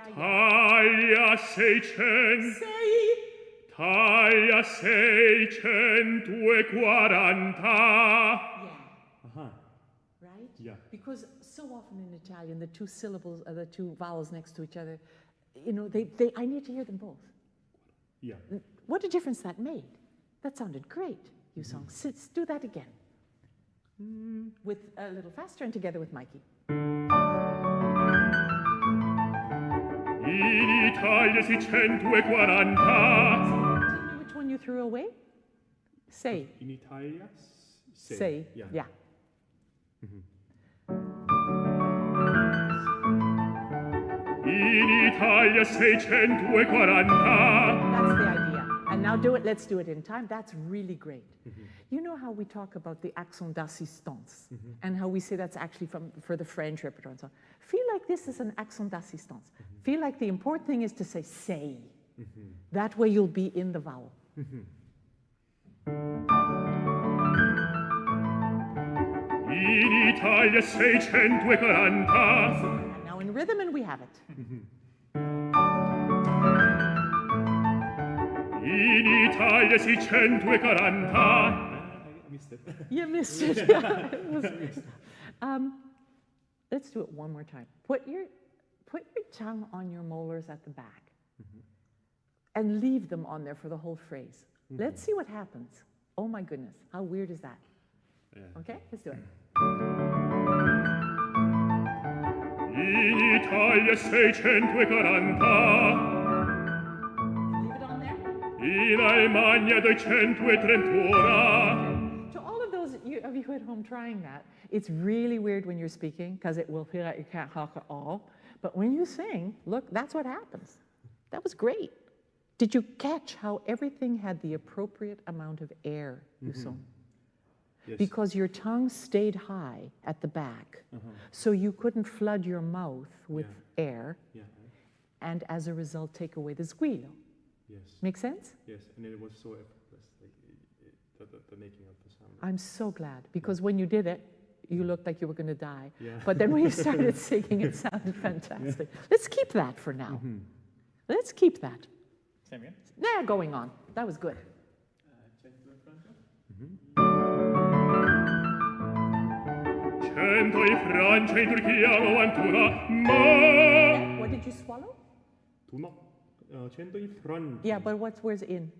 Italia 600. Italia 640. Right? Yeah. Because so often in Italian, the two syllables, the two vowels next to each other, you know, I need to hear them both. Yeah. What a difference that made. That sounded great, you song. Do that again. With a little faster and together with Mikey. In Italia 640. Tell me which one you threw away. Say. In Italia? Say. Yeah. In Italia 640. That's the idea. And now let's do it in time. That's really great. You know how we talk about the accent d'assistance and how we say that's actually for the French repertoire and so on. Feel like this is an accent d'assistance. Feel like the important thing is to say. That way you'll be in the vowel. In Italia 640. Now in rhythm and we have it. In Italia 640. I missed it. You missed it. Yeah, let's do it one more time. Put your tongue on your molars at the back and leave them on there for the whole phrase. Let's see what happens. Oh my goodness, how weird is that? Yeah. Okay, let's do it. In Italia 640. Leave it on there. In Almania 231. To all of those of you at home trying that, it's really weird when you're speaking because it will feel like you can't talk at all. But when you sing, look, that's what happens. That was great. Did you catch how everything had the appropriate amount of air you sung? Yes. Because your tongue stayed high at the back, so you couldn't flood your mouth with air, and as a result, take away the squillo. Yes. Make sense? Yes, and it was so effortless, like the making of the sound. I'm so glad, because when you did it, you looked like you were going to die. Yeah. But then when you started singing, it sounded fantastic. Let's keep that for now. Let's keep that. Same again. Nah, going on. That was good. Cento in Francia, in Turchia, 91, What did you swallow? Tuna. Cento in Francia. Yeah, but where's in?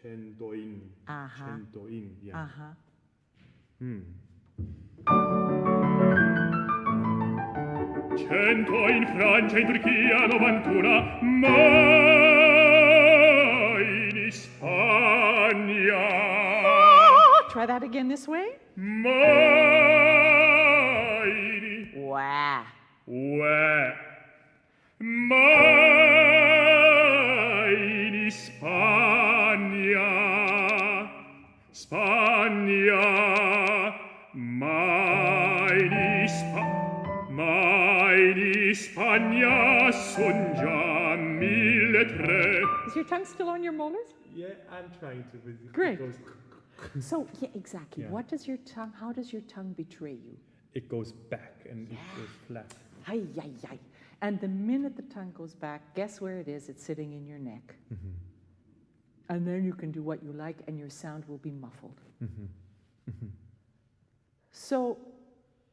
Cento in. Uh-huh. Cento in. Yeah. Uh-huh. Cento in Francia, in Turchia, 91, ma in Spagna. Try that again this way. Ma in... Wow. Uè. Ma in Spagna. Spagna. Ma in Spagna son già 1003. Is your tongue still on your molars? Yeah, I'm trying to. But Great. It goes, So, yeah, exactly. Yeah. What does your tongue, how does your tongue betray you? it goes back and it goes flat. Ay, ay, ay. And the minute the tongue goes back, guess where it is? It's sitting in your neck. Mm-hmm. And then you can do what you like and your sound will be muffled. Mm-hmm. Mm-hmm. So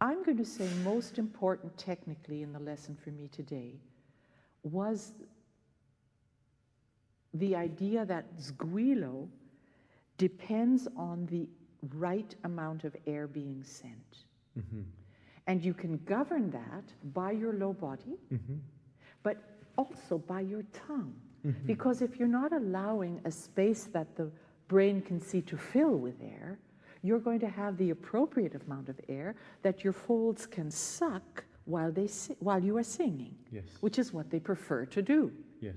I'm going to say most important technically in the lesson for me today was the idea that sguilo depends on the right amount of air being sent. Mm-hmm. And you can govern that by your low body, Mm-hmm. but also by your tongue. Mm-hmm. Because if you're not allowing a space that the brain can see to fill with air, you're going to have the appropriate amount of air that your folds can suck while you are singing, Yes. which is what they prefer to do. Yes.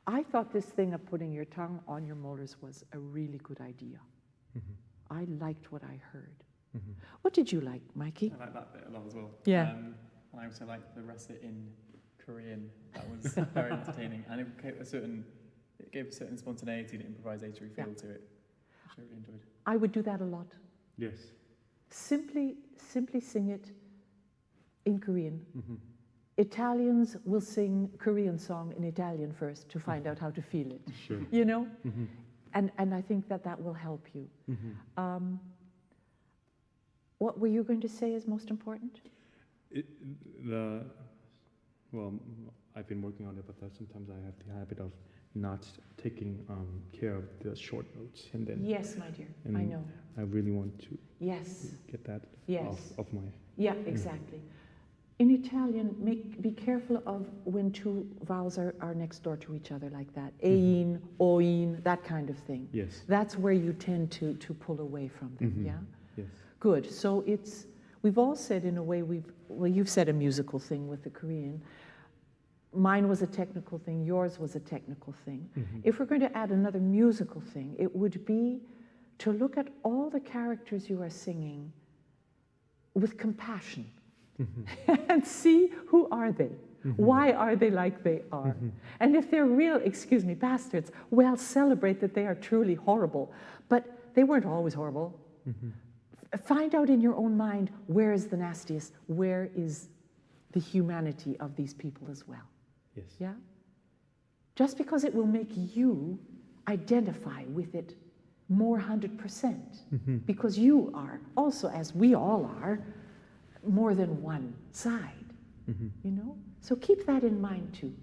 I thought this thing of putting your tongue on your molars was a really good idea. Mm-hmm. I liked what I heard. Mm-hmm. What did you like, Mikey? I like that bit a lot as well. Yeah. And I also liked the recit in Korean. That was very entertaining, and it gave a certain spontaneity and improvisatory feel to it, which I really enjoyed. I would do that a lot. Yes. Simply sing it in Korean. Mm-hmm. Italians will sing Korean song in Italian first to find out how to feel it. Sure. You know? Mm-hmm. And I think that will help you. Mm-hmm. What were you going to say is most important? Well, I've been working on it, but sometimes I have the habit of not taking care of the short notes, and then Yes, my dear, and I know. I really want to Yes, get that yes. off my. Yeah, exactly. In Italian, be careful of when two vowels are next door to each other like that. Ein, oin, that kind of thing. Yes. That's where you tend to pull away from them, Mhm. yeah? Yes. Good. So we've all said in a way, you've said a musical thing with the Korean. Mine was a technical thing, yours was a technical thing. Mhm. If we're going to add another musical thing, it would be to look at all the characters you are singing with compassion and see who are they? Why are they like they are? And if they're real, excuse me, bastards, well, celebrate that they are truly horrible. But they weren't always horrible. Find out in your own mind, where is the nastiest? Where is the humanity of these people as well? Yes. Yeah? Just because it will make you identify with it more 100%, because you are also, as we all are, more than one side, you know? So keep that in mind too.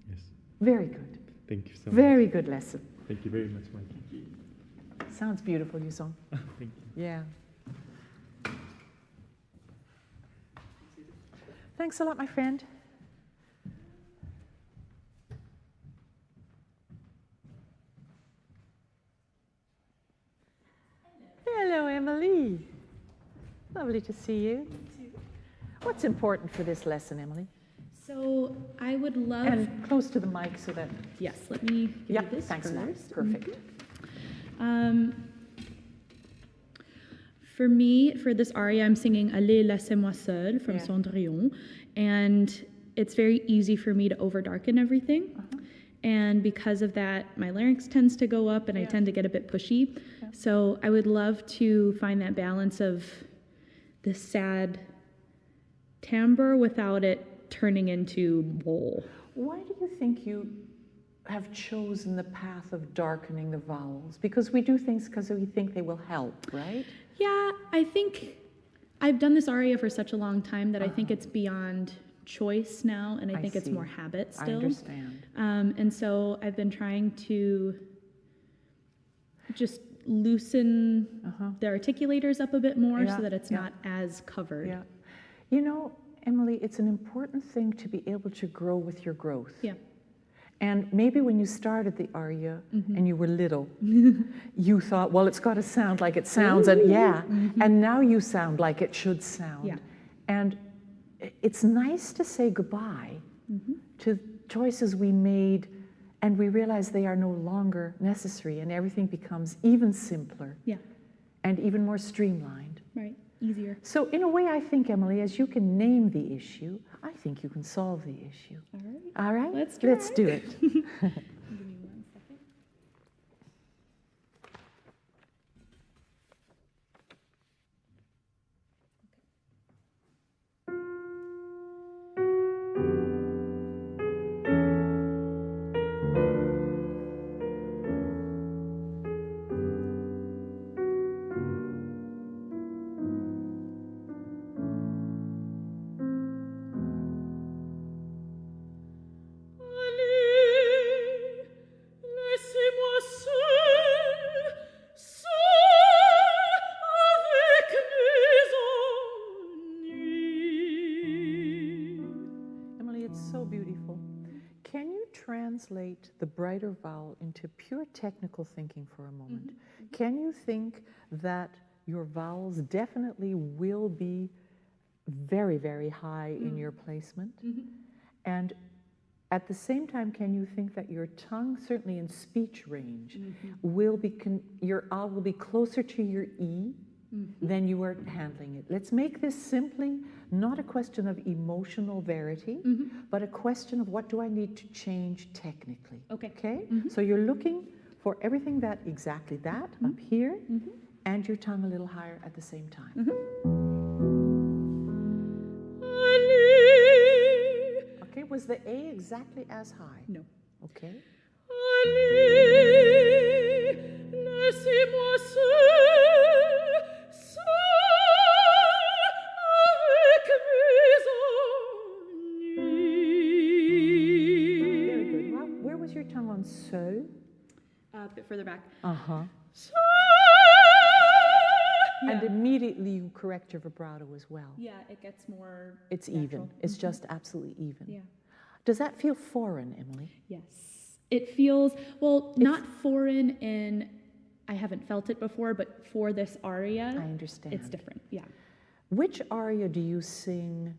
Yes. Very good. Thank you so much. Very good lesson. Thank you very much, Mikey. Sounds beautiful, Yusong. Thank you. Yeah. Thanks a lot, my friend. Hello, Emily. Lovely to see you. What's important for this lesson, Emily? So I would love... And close to the mic so that... Yes, let me give you this thanks, Matt. first. Perfect. For me, for this aria, I'm singing Allez, laissez-moi seul from Cendrillon, and it's very easy for me to over-darken everything. And because of that, my larynx tends to go up and I tend to get a bit pushy. So I would love to find that balance of the sad timbre without it turning into wool. Why do you think you have chosen the path of darkening the vowels? Because we do things because we think they will help, right? Yeah, I think I've done this aria for such a long time that I think it's beyond choice now, and I think it's more habit still. I understand. And so I've been trying to just loosen the articulators up a bit more so that it's not as covered. Yeah. You know, Emily, it's an important thing to be able to grow with your growth. Yeah. And maybe when you started the aria and you were little, you thought, well, it's got to sound like it sounds, and and now you sound like it should sound. Yeah. And it's nice to say goodbye to choices we made, and we realize they are no longer necessary, and everything becomes even simpler and even more streamlined. Right, easier. So in a way, I think, Emily, as you can name the issue, I think you can solve the issue. All right. All right? Let's try. Let's do it. Give me 1 second. Translate the brighter vowel into pure technical thinking for a moment. Can you think that your vowels definitely will be very, very high in your placement? And at the same time, can you think that your tongue, certainly in speech range, will be, your A will be closer to your E than you are handling it? Let's make this simply not a question of emotional verity, but a question of what do I need to change technically. Okay? So you're looking for everything that, exactly that, up here, and your tongue a little higher at the same time. Okay, was the A exactly as high? No. Okay. Laissez-moi seul, avec mes ennuis. Very good. Well, where was your tongue on seul? A bit further back. And immediately you correct your vibrato as well. Yeah, it gets more It's natural. even. It's just absolutely even. Yeah. Does that feel foreign, Emily? Yes. It feels, well, not foreign in, I haven't felt it before, but for this aria, I understand. it's different. Yeah. Which aria do you sing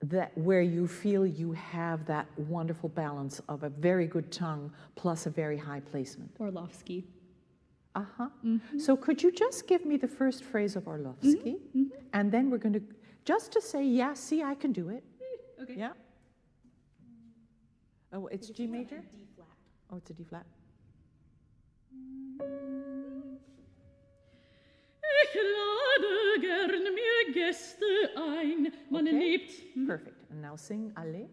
that where you feel you have that wonderful balance of a very good tongue plus a very high placement? Orlovsky. So could you just give me the first phrase of Orlovsky? And then we're going to, just to say, yeah, see, I can do it. Okay. Yeah? Oh, it's G major? D flat. Oh, it's a D flat. Ich lade gern mir Gäste ein, man lebt. Perfect. And now sing Alle.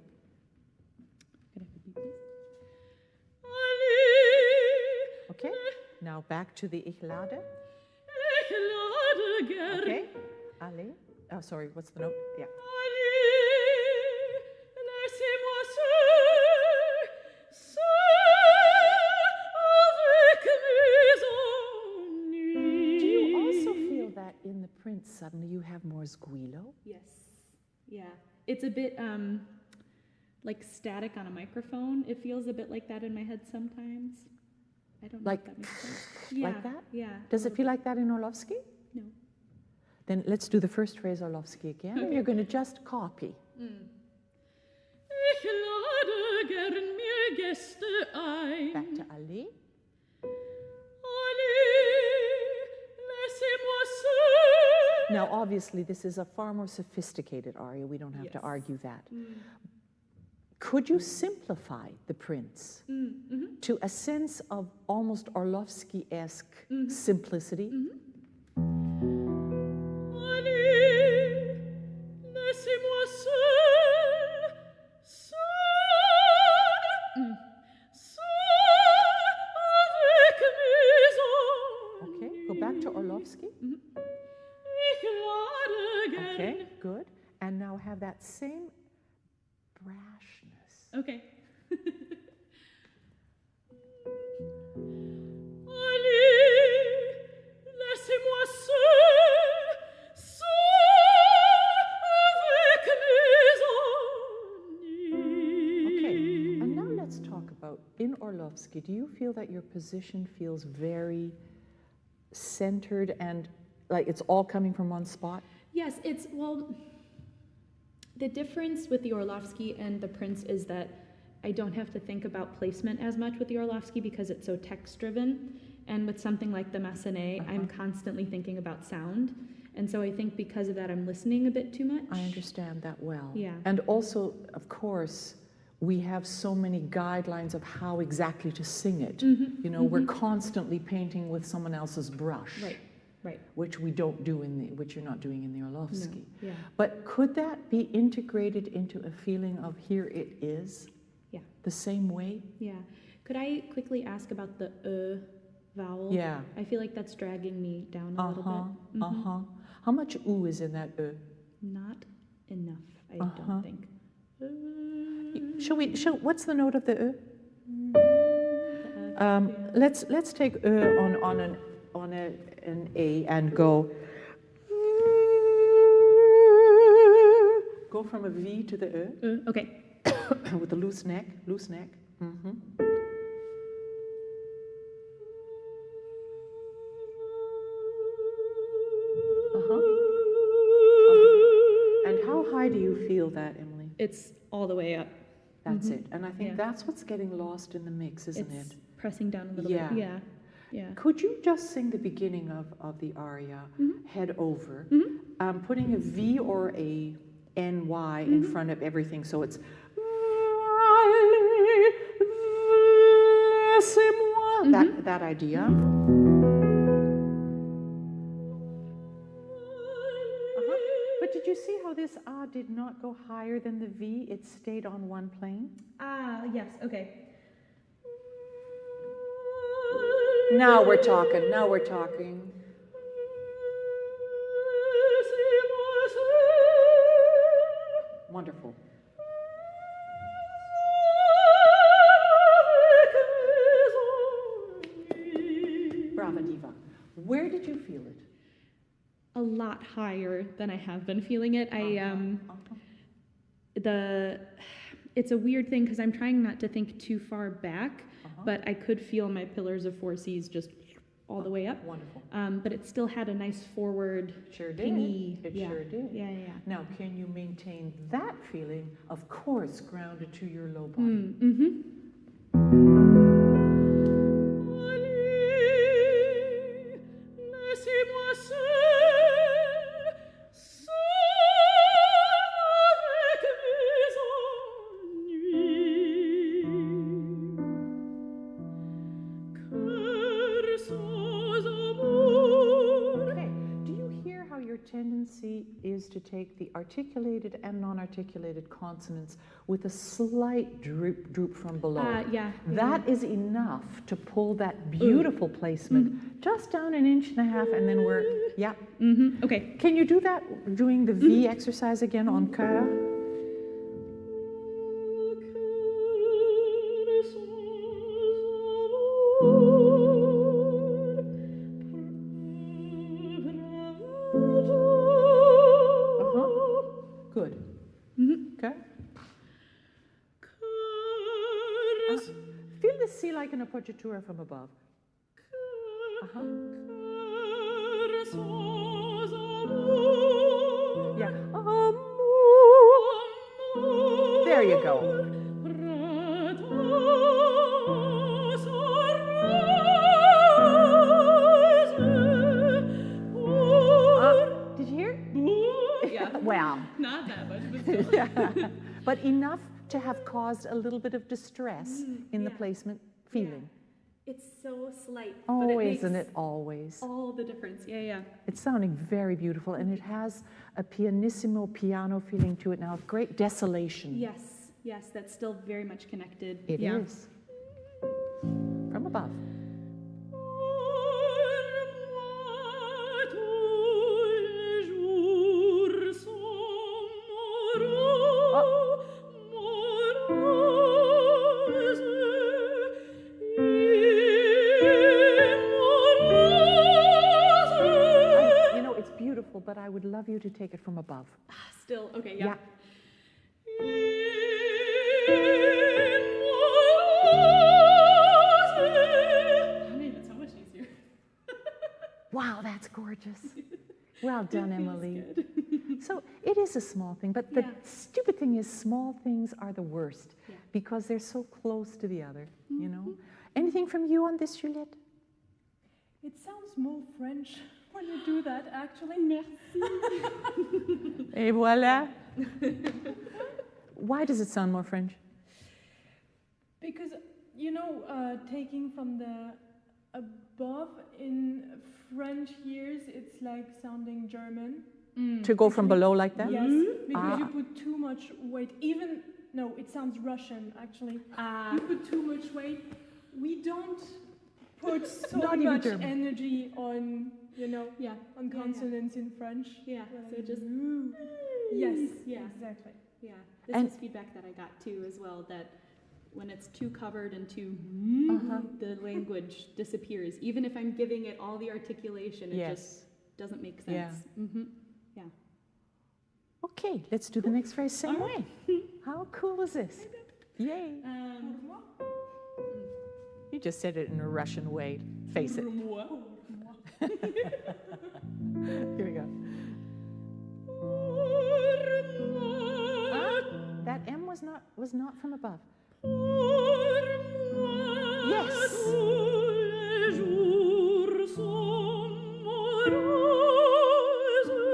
Okay. Now back to the Ich lade. Ich lade gern. Okay. Alle. Oh, sorry. What's the note? Yeah. Laissez-moi seul, avec mes ennuis. Do you also feel that in the Prince suddenly you have more squillo? Yes. Yeah. It's a bit like static on a microphone. It feels a bit like that in my head sometimes. I don't know Like, if that makes sense. like that? Yeah. Does it feel like that in Orlovsky? No. Then let's do the first phrase Orlovsky again. And you're going to just copy. Ich lade gern mir Gäste ein. Back to Ali. Laissez-moi seul. Now, obviously, this is a far more sophisticated aria. We don't have to argue that. Could you simplify the Prince to a sense of almost Orlovsky-esque simplicity? Laissez-moi seul, avec mes ennuis. Okay, go back to Orlovsky. Ich lade now have that same brashness. Okay. Laissez-moi seul, avec les ennuis. Okay, and now let's talk about, in Orlovsky, do you feel that your position feels very centered and like it's all coming from one spot? Yes, the difference with the Orlovsky and the Prince is that I don't have to think about placement as much with the Orlovsky because it's so text-driven. And with something like the Massenet, I'm constantly thinking about sound. And so I think because of that, I'm listening a bit too much. I understand that well. Yeah. And also, of course, we have so many guidelines of how exactly to sing it. Mm-hmm. You know, we're constantly painting with someone else's brush. Right. Right. Which we don't do which you're not doing in the Orlovsky. No. Yeah. But could that be integrated into a feeling of here it is? Yeah. The same way? Yeah. Could I quickly ask about the vowel? Yeah. I feel like that's dragging me down a little bit. Uh-huh. How much oo is in that Not enough, I don't think. What's the note of the Let's take on an A and go from a V to the Okay. with the loose neck. Mm-hmm. And how high do you feel that, Emily? It's all the way up. That's it. And I think that's what's getting lost in the mix, isn't it? Pressing down a little bit. Yeah. Yeah. Could you just sing the beginning of the aria, head over, putting a V or a NY in front of everything, so it's that idea. But did you see how this did not go higher than the V? It stayed on one plane. Yes. Okay. Now we're talking. Wonderful. Brava diva. Where did you feel it? A lot higher than I have been feeling it. It's a weird thing because I'm trying not to think too far back, but I could feel my pillars of 4 C's just all the way up. Wonderful. But it still had a nice forward pingy. It sure did. Yeah. Now, can you maintain that feeling, of course, grounded to your low body? Laissez-moi seul, avec les ennuis. Cœur sans amour. Okay. Do you hear how your tendency is to take the articulated and non-articulated consonants with a slight droop from below? That is enough to pull that beautiful placement just down 1.5 inches, and then we're, Okay. Can you do that doing the V exercise again on cœur? Good. Okay. Feel the C like an appoggiatura from above. Yeah. There you go. Did you hear? Yeah. Well. Not that much, but still. Yeah. But enough to have caused a little bit of distress in the placement feeling. It's so slight. Oh, isn't it always? All the difference. Yeah. It's sounding very beautiful, and it has a pianissimo piano feeling to it now, of great desolation. Yes, that's still very much connected. It is. From above. have you to take it from above. Still, okay, yeah. It's so much easier. Wow, that's gorgeous. Well done, Emily. So it is a small thing, but the stupid thing is small things are the worst because they're so close to the other, you know? Anything from you on this, Juliette? It sounds more French when you do that, actually. Merci. Et voilà. Why does it sound more French? Because, you know, taking from the above in French years, it's like sounding German. To go from below like that? Yes, because you put too much weight. Even, no, it sounds Russian, actually. You put too much weight. We don't put so much energy on, you know, on consonants in French. Yeah, so just... Yes, yeah, exactly. Yeah, this is feedback that I got too as well, that when it's too covered and too the language disappears. Even if I'm giving it all the articulation, it just doesn't make sense. Yeah. Okay, let's do the next phrase same way. How cool is this? Yay. You just said it in a Russian way. Face it. Here we go. That M was not from above. Yes.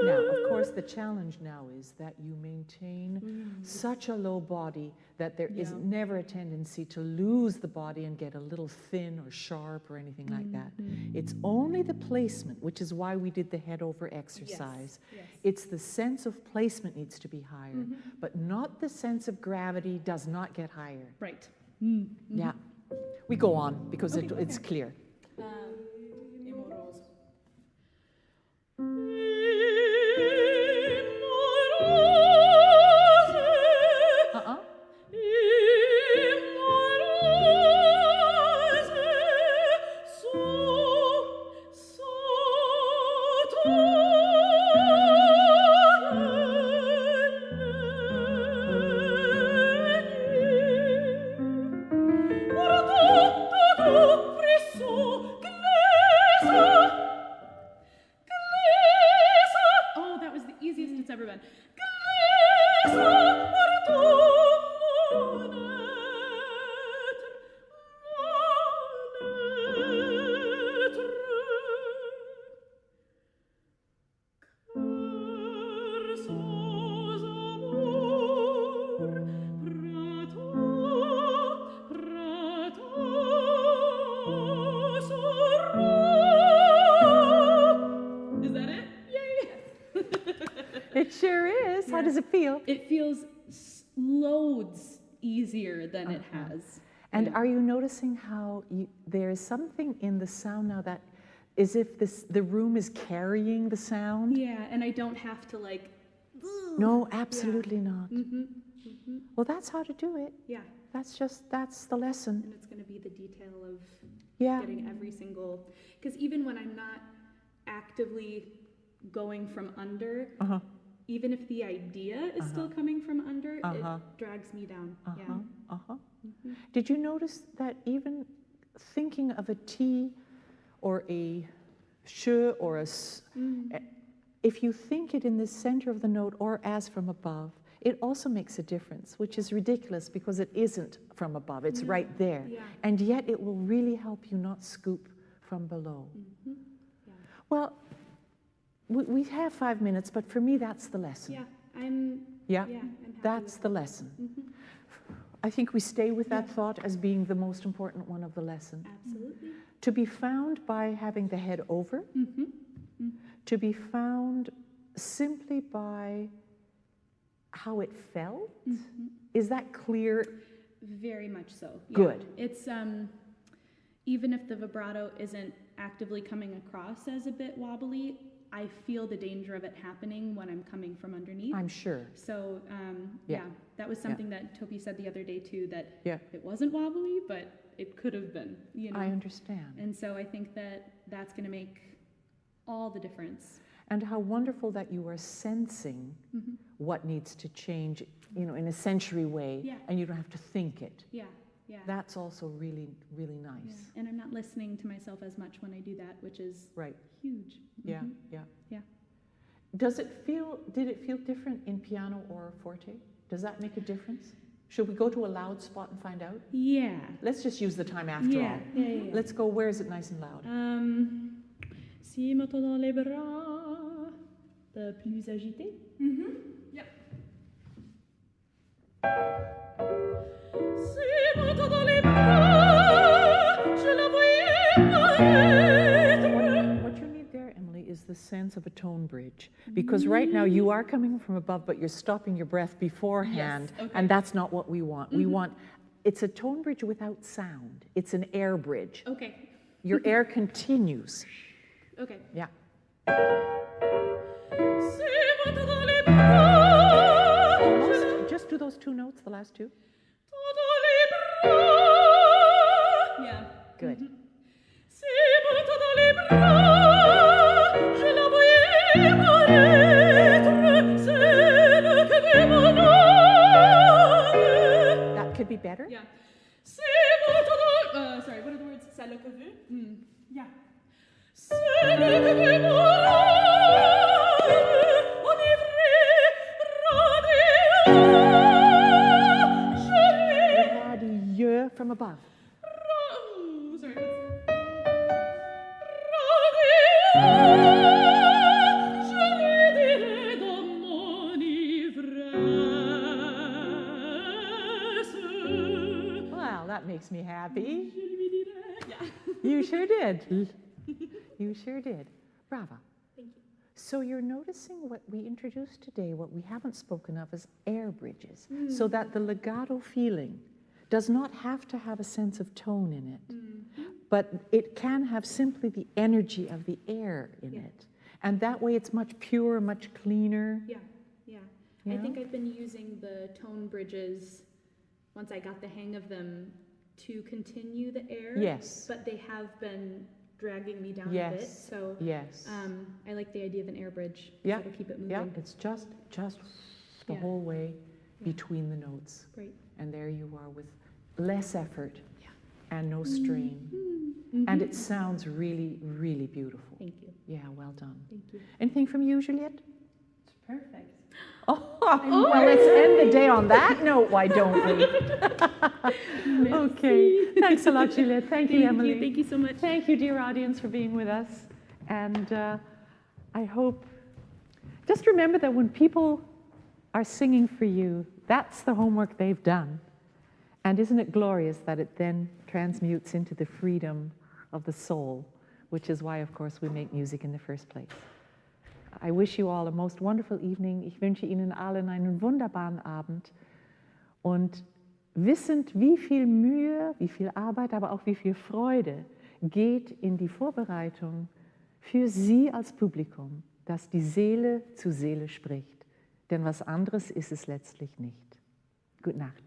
Now, of course, the challenge now is that you maintain such a low body that there is never a tendency to lose the body and get a little thin or sharp or anything like that. It's only the placement, which is why we did the head over exercise. Yes. It's the sense of placement needs to be higher, but not the sense of gravity does not get higher. Right. Yeah. We go on because it's clear. It sure is. How does it feel? It feels loads easier than it has. And are you noticing how there is something in the sound now that is if the room is carrying the sound? Yeah, and I don't have to like... No, absolutely not. Well, that's how to do it. Yeah. That's the lesson. And it's going to be the detail of Yeah. getting every single, because even when I'm not actively going from under, even if the idea is still coming from under, it drags me down. Did you notice that even thinking of a T or a sh or a s, if you think it in the center of the note or as from above, it also makes a difference, which is ridiculous because it isn't from above, it's right there. Yeah. And yet it will really help you not scoop from below. Well, we have 5 minutes, but for me that's the lesson. Yeah, I'm happy That's with the lesson. I think we stay with that thought as being the most important one of the lesson. Absolutely. To be found by having the head over, to be found simply by how it felt. Is that clear? Very much so. Yeah. Good. It's even if the vibrato isn't actively coming across as a bit wobbly, I feel the danger of it happening when I'm coming from underneath. I'm sure. So that was something that Topi said the other day too, that it wasn't wobbly, but it could have been, you know. I understand. And so I think that that's going to make all the difference. And how wonderful that you are sensing what needs to change, you know, in a sensory way, and you don't have to think it. Yeah, yeah. That's also really, really nice. Yeah. And I'm not listening to myself as much when I do that, which is huge. Yeah, yeah. Yeah. Did it feel different in piano or forte? Does that make a difference? Should we go to a loud spot and find out? Yeah. Let's just use the time after all. Yeah. Let's go, where is it nice and loud? Si me tends dans les bras, the plus agité. Yep. Si me tends dans les bras, je la voyais paraître. What you need there, Emily, is the sense of a tone bridge. Because right now you are coming from above, but you're stopping your breath beforehand, and that's not what we want. We want, it's a tone bridge without sound. It's an air bridge. Okay. Your air continues. Okay. Yeah. Almost. Just do those two notes, the last two. Yeah. Good. That could be better. Yeah. Sorry, what are the words? Ça le que vu? Yeah. Radio from above. Well, that makes me happy. You sure did. You sure did. Brava. Thank you. So you're noticing what we introduced today, what we haven't spoken of as air bridges, so that the legato feeling does not have to have a sense of tone in it, but it can have simply the energy of the air in it. And that way it's much purer, much cleaner. Yeah. You I know? think I've been using the tone bridges, once I got the hang of them, to continue the air. Yes. But they have been dragging me down a bit. So I like the idea of an air bridge. Yeah. To keep it moving. Yeah, it's just the whole way between the notes. Great. And there you are with less effort and no strain. And it sounds really, really beautiful. Thank you. Yeah, well done. Thank you. Anything from you, Juliette? It's perfect. Oh, well, let's end the day on that note, why don't we? Okay. Thanks a lot, Juliette. Thank you, Emily. Thank you so much. Thank you, dear audience, for being with us. And I hope, just remember that when people are singing for you, that's the homework they've done. And isn't it glorious that it then transmutes into the freedom of the soul, which is why, of course, we make music in the first place. I wish you all a most wonderful evening. Ich wünsche Ihnen allen einen wunderbaren Abend. Und wissend, wie viel Mühe, wie viel Arbeit, aber auch wie viel Freude geht in die Vorbereitung für Sie als Publikum, dass die Seele zu Seele spricht. Denn was anderes ist es letztlich nicht. Gute Nacht.